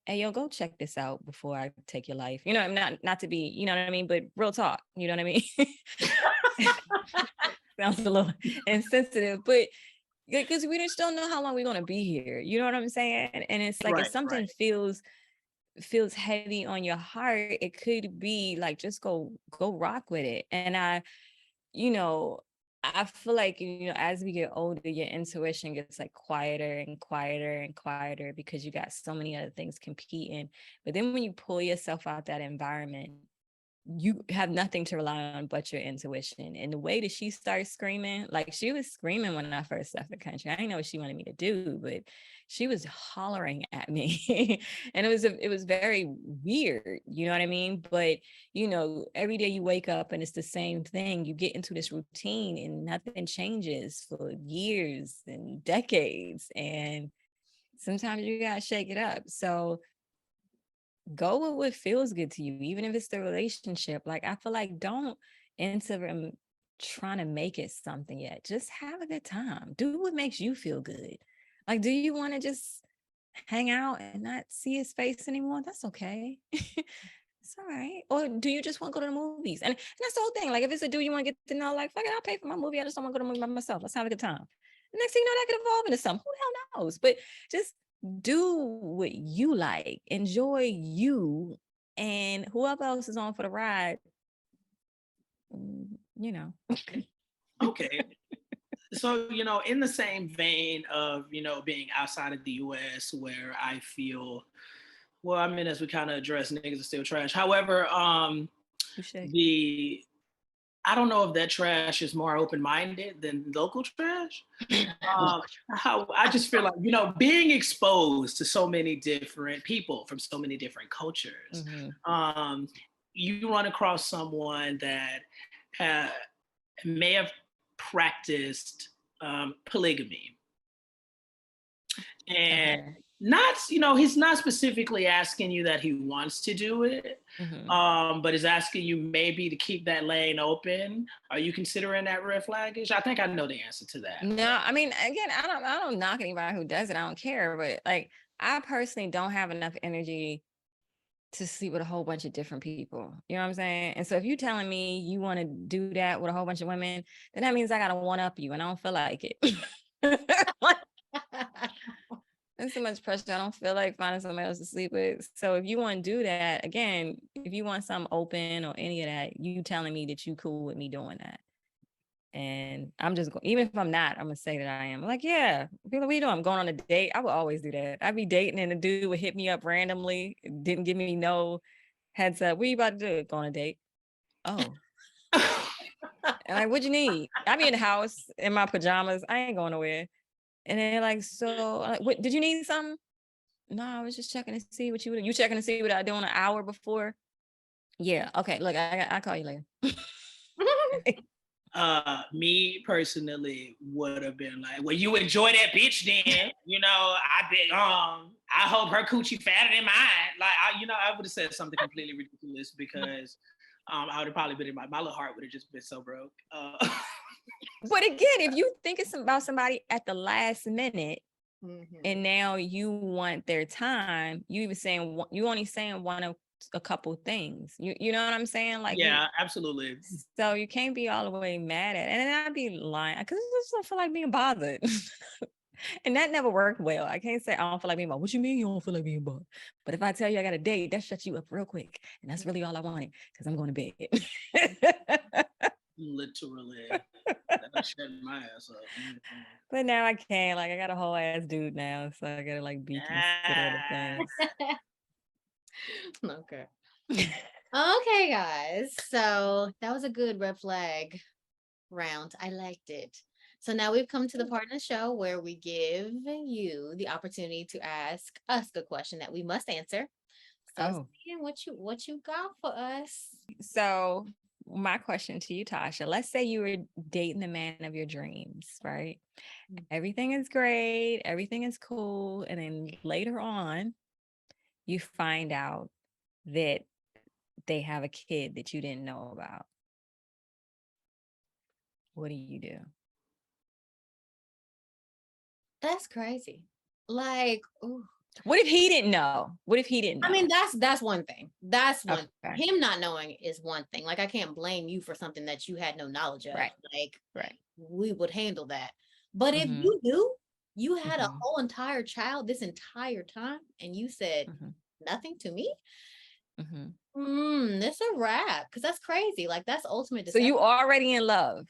hey, yo, go check this out before I take your life. You know, not to be, you know what I mean? But real talk, you know what I mean? Sounds a little insensitive, but because we just don't know how long we're going to be here. You know what I'm saying? And it's like, if something feels heavy on your heart, it could be like, just go rock with it. And I feel like, as we get older, your intuition gets like quieter and quieter and quieter because you got so many other things competing. But then when you pull yourself out that environment, you have nothing to rely on but your intuition. And the way that she started screaming, like she was screaming when I first left the country. I didn't know what she wanted me to do, but she was hollering at me. And it was very weird, you know what I mean? But every day you wake up and it's the same thing. You get into this routine and nothing changes for years and decades. And sometimes you gotta shake it up. So go with what feels good to you, even if it's the relationship. Like, I feel like don't enter trying to make it something yet. Just have a good time. Do what makes you feel good. Like, do you want to just hang out and not see his face anymore? That's okay. It's all right. Or do you just want to go to the movies? And that's the whole thing. Like, if it's a dude you want to get to know, like, fuck it, I'll pay for my movie. I just don't want to go to the movie by myself. Let's have a good time. Next thing you know, that could evolve into something. Who the hell knows? But just do what you like, enjoy you, and whoever else is on for the ride, Okay. So, in the same vein of, being outside of the US, where I feel, well, I mean, as we kind of address, niggas are still trash. However, I don't know if that trash is more open-minded than local trash. I just feel like, being exposed to so many different people from so many different cultures, you run across someone that may have practiced polygamy. And he's not specifically asking you that he wants to do it, but is asking you maybe to keep that lane open. Are you considering that red flaggish? I think I know the answer to that. No, I mean, again, I don't knock anybody who does it. I don't care, but like, I personally don't have enough energy to sleep with a whole bunch of different people. You know what I'm saying? And so if you're telling me you want to do that with a whole bunch of women, then that means I got to one up you, and I don't feel like it. There's so much pressure. I don't feel like finding somebody else to sleep with. So if you want to do that, again, if you want something open or any of that, you telling me that you cool with me doing that. And I'm just going, even if I'm not, I'm going to say that I am. I'm like, yeah, what are you doing? I'm going on a date. I would always do that. I'd be dating and the dude would hit me up randomly. Didn't give me no heads up. What are you about to do? Go on a date. Oh. And like, what you need? I be in the house in my pajamas. I ain't going nowhere. And then like, so what, did you need something? No, I was just checking to see what you checking to see what I doing an hour before? Yeah. Okay. Look, I'll call you later. Me personally would have been like, well, you enjoy that bitch then, I hope her coochie fatter than mine. Like, I would have said something completely ridiculous because I would have probably been my little heart would have just been so broke. But again, if you think it's about somebody at the last minute and now you want their time, you only saying want to a couple things. You know what I'm saying? Like, yeah, absolutely. so you can't be all the way mad at it. And then I'd be lying because I just don't feel like being bothered. And that never worked well. I can't say I don't feel like being bothered. What you mean you don't feel like being bothered? But if I tell you I got a date, that shuts you up real quick. And that's really all I wanted because I'm going to bed. Literally. That shut my ass up. But now I can't. Like, I got a whole ass dude now. So I got to like be considerate of things. Okay. Okay, guys. So that was a good red flag round. I liked it. So now we've come to the part of the show where we give you the opportunity to ask us a question that we must answer. So Ian, what you got for us? So my question to you, Tasha, let's say you were dating the man of your dreams, right? Everything is great, everything is cool. And then later on, you find out that they have a kid that you didn't know about. What do you do? That's crazy. Like, ooh. What if he didn't know? What if he didn't know? I mean, that's one thing. That's one. Him not knowing is one thing. Like, I can't blame you for something that you had no knowledge of. Right. Like, we would handle that. But if you knew you had a whole entire child this entire time and you said nothing to me, it's a wrap. Because that's crazy. Like, that's ultimate deception. So you already in love.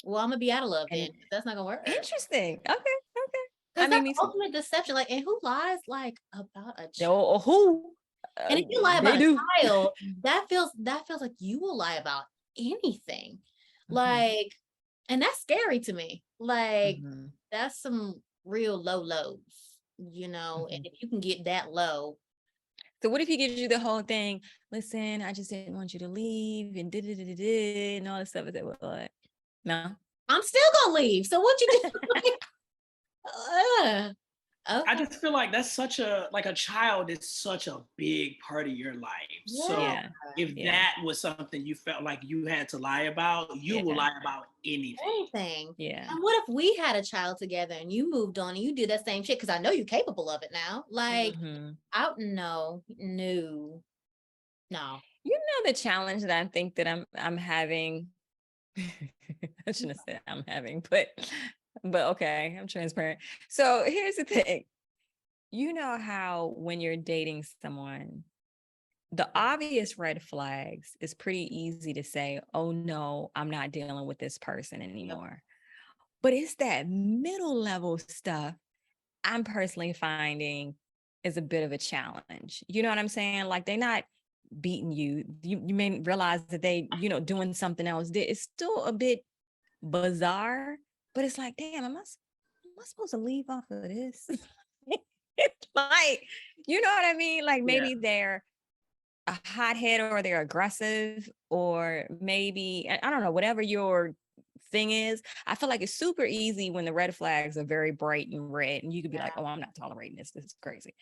Well, I'm gonna be out of love then. That's not gonna work. Interesting. Okay. Because that's ultimate deception. Like, and who lies like about a child? Or who? And if you lie about a child, that feels like you will lie about anything. Like, and that's scary to me. Like, that's some real low lows, you know. And if you can get that low. So what if he gives you the whole thing? Listen, I just didn't want you to leave and and all this stuff. What? No, I'm still gonna leave. So what you do? Okay. I just feel like that's such a child is such a big part of your life. Yeah. So if that was something you felt like you had to lie about, you will lie about anything. Yeah. And what if we had a child together and you moved on and you did that same shit? Because I know you're capable of it now. Like, no. You know the challenge that I think that I'm having. I shouldn't have said I'm having, but okay, I'm transparent. So here's the thing. You know how when you're dating someone, the obvious red flags is pretty easy to say, oh no, I'm not dealing with this person anymore. But it's that middle level stuff I'm personally finding is a bit of a challenge. You know what I'm saying? Like, they're not beating you. You may realize that they, doing something else. It's still a bit bizarre, but it's like, damn, am I supposed to leave off of this? It's like, you know what I mean? Like, maybe they're a hothead or they're aggressive, or maybe, I don't know, whatever your thing is. I feel like it's super easy when the red flags are very bright and red and you could be like, oh, I'm not tolerating this. This is crazy.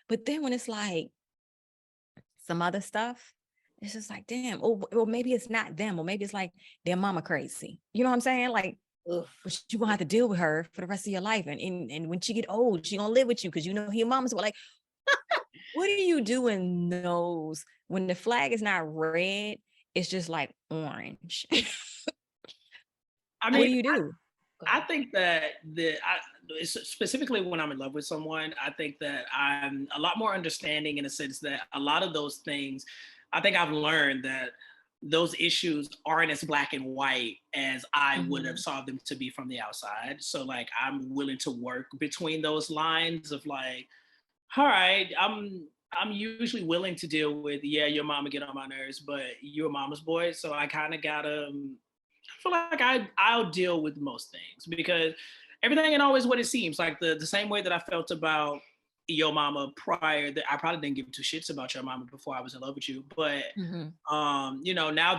But then when it's like some other stuff, it's just like, damn, or maybe it's not them, or maybe it's like their mama crazy. You know what I'm saying? Like, but you gonna have to deal with her for the rest of your life. And when she get old, she gonna live with you because your mama's like, what do you do in those when the flag is not red, it's just like orange? I mean, what do you do? I think that specifically when I'm in love with someone, I think that I'm a lot more understanding in a sense that a lot of those things, I think I've learned that those issues aren't as black and white as I would have saw them to be from the outside. So like, I'm willing to work between those lines of like, all right, I'm usually willing to deal with, your mama get on my nerves, but you're a mama's boy. So I kind of gotta, I feel like I'll deal with most things because everything ain't always what it seems. Like the same way that I felt about your mama prior, that I probably didn't give two shits about your mama before I was in love with you. But now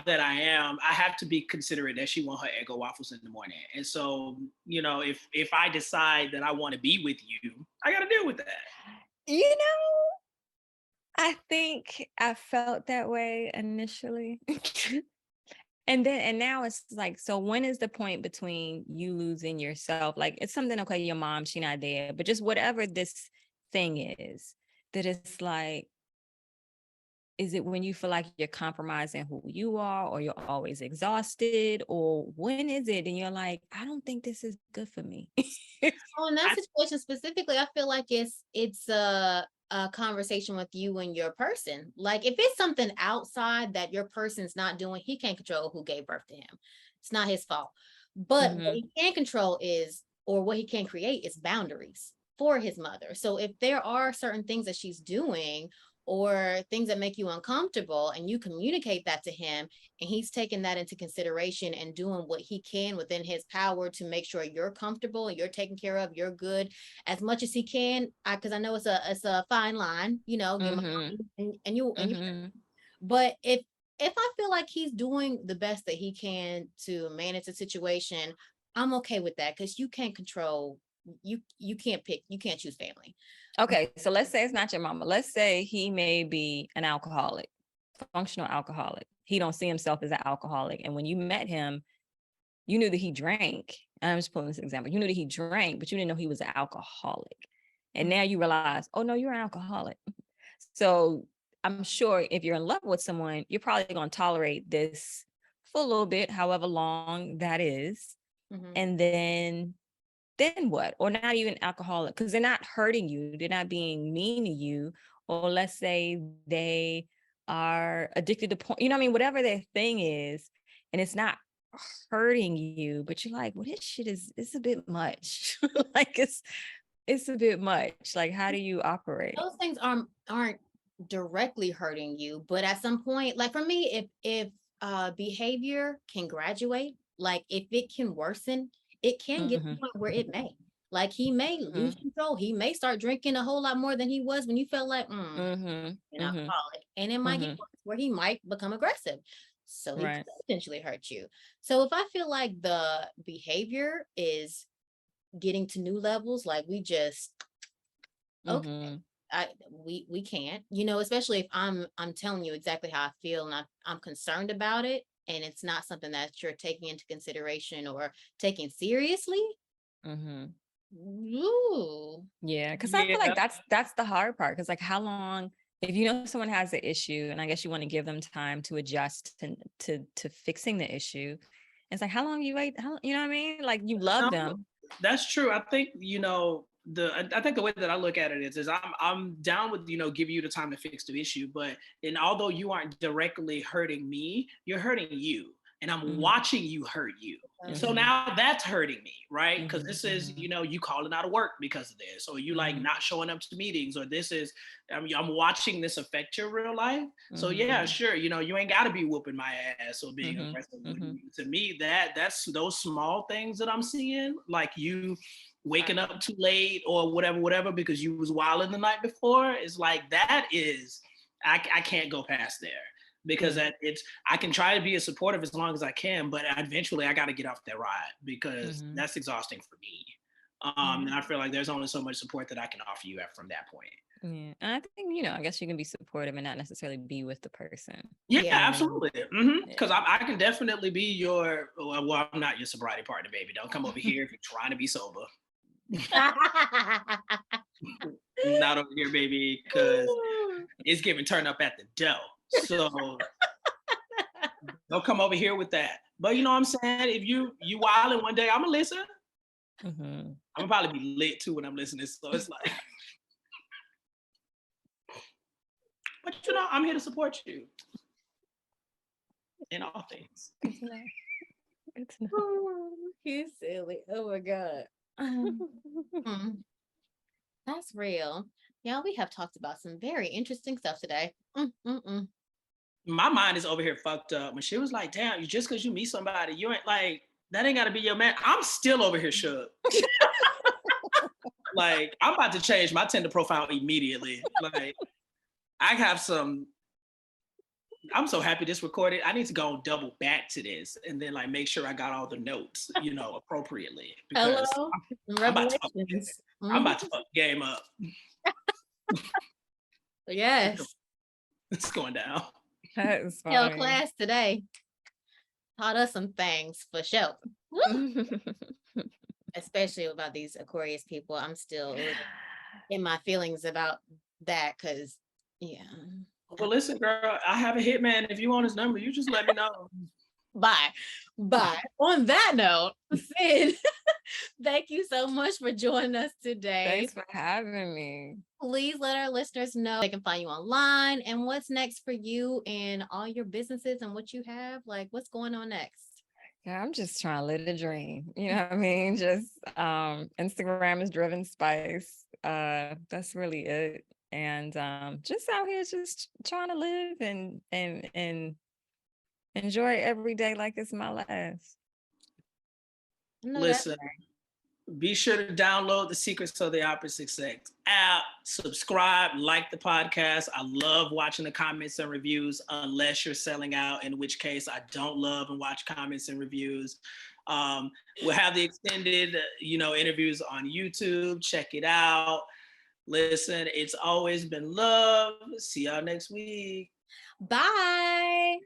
that I am, I have to be considerate that she want her Eggo waffles in the morning. And so, if I decide that I want to be with you, I gotta deal with that. I think I felt that way initially. And now it's like, so when is the point between you losing yourself? Like, it's something, okay, your mom, she not there, but just whatever this thing is, that it's like, Is it when you feel like you're compromising who you are, or you're always exhausted, or when is it and you're like, I don't think this is good for me? Well, in that situation specifically, I feel like it's a conversation with you and your person. Like if it's something outside that your person's not doing, he can't control who gave birth to him. It's not his fault. But what he can control is, or what he can create is boundaries for his mother. So if there are certain things that she's doing or things that make you uncomfortable and you communicate that to him and he's taking that into consideration and doing what he can within his power to make sure you're comfortable and you're taken care of, you're good as much as he can, because I know it's a fine line, you know, and you but if I feel like he's doing the best that he can to manage the situation, I'm okay with that, because you can't control, you can't pick, you can't choose family. Okay, so let's say it's not your mama. Let's say he may be an alcoholic, functional alcoholic. He don't see himself as an alcoholic. And when you met him, you knew that he drank. I'm just pulling this example. You knew that he drank, but you didn't know he was an alcoholic. And now you realize, oh no, you're an alcoholic. So I'm sure if you're in love with someone, you're probably going to tolerate this for a little bit, however long that is. And then what? Or not even alcoholic, because they're not hurting you. They're not being mean to you. Or let's say they are addicted to porn, you know what I mean? Whatever their thing is, and it's not hurting you, but you're like, well, this shit it's a bit much. Like it's a bit much. Like, how do you operate? Those things aren't directly hurting you, but at some point, like for me, if behavior can graduate, like if it can worsen, it can get to the point where it may. Like he may lose control. He may start drinking a whole lot more than he was when you felt like an alcoholic. And it might get worse, where he might become aggressive. So he could potentially hurt you. So if I feel like the behavior is getting to new levels, like we just okay, we can't, you know, especially if I'm telling you exactly how I feel and I'm concerned about it, and it's not something that you're taking into consideration or taking seriously. Ooh. Yeah, because I feel like that's the hard part. Because like, how long, if you know someone has the issue, and I guess you want to give them time to adjust to fixing the issue, it's like, how long you wait? How, you know what I mean? Like, you love them. That's true. I think, you know, I think the way that I look at it is I'm down with, you know, giving you the time to fix the issue, but and although you aren't directly hurting me, you're hurting you, and I'm watching you hurt you. So now that's hurting me, right? Because this is, you know, you calling out of work because of this, or you like not showing up to meetings, or this is, I'm watching this affect your real life. So yeah, sure, you know, you ain't got to be whooping my ass or being aggressive with me. To me, that's those small things that I'm seeing, like you waking up too late or whatever because you was wilding the night before, is like, that is, I can't go past there. Because I can try to be as supportive as long as I can, but eventually I got to get off that ride, because that's exhausting for me. And I feel like there's only so much support that I can offer you from that point. Yeah, and I think, you know, I guess you can be supportive and not necessarily be with the person. Yeah, absolutely. Because I can definitely be your, well, I'm not your sobriety partner, baby. Don't come over here if you're trying to be sober. Not over here, baby, because it's giving turn up at the door. So don't come over here with that. But you know what I'm saying? If you wilding one day, I'm gonna listen. I'm gonna probably be lit too when I'm listening. So it's like, but you know, I'm here to support you in all things. It's not. Oh, he's silly. Oh my God. That's real. Yeah, we have talked about some very interesting stuff today. My mind is over here fucked up. When she was like, damn, just because you meet somebody, you ain't like, that ain't gotta be your man. I'm still over here shook. Like, I'm about to change my Tinder profile immediately. Like, I have some, I'm so happy this recorded. I need to go and double back to this and then like make sure I got all the notes, you know, appropriately. Because Hello. I'm about to fuck the game up. Yes. It's going down. That is Hell, funny. class today taught us some things for sure. Especially about these Aquarius people. I'm still in my feelings about that, because yeah. Well, listen, girl, I have a hitman. If you want his number, you just let me know. Bye. On that note, Sid, thank you so much for joining us today. Thanks for having me. Please let our listeners know they can find you online and what's next for you and all your businesses and what you have. Like, what's going on next? Yeah, I'm just trying to live the dream. You know what I mean? Just Instagram is Driven Spice. That's really it. And just out here just trying to live and enjoy every day like it's my last. Listen, be sure to download the Secrets of the Opposite Sex app, subscribe, like the podcast. I love watching the comments and reviews, unless you're selling out, in which case I don't love and watch comments and reviews. We'll have the extended, interviews on YouTube. Check it out. Listen, it's always been love. See y'all next week. Bye.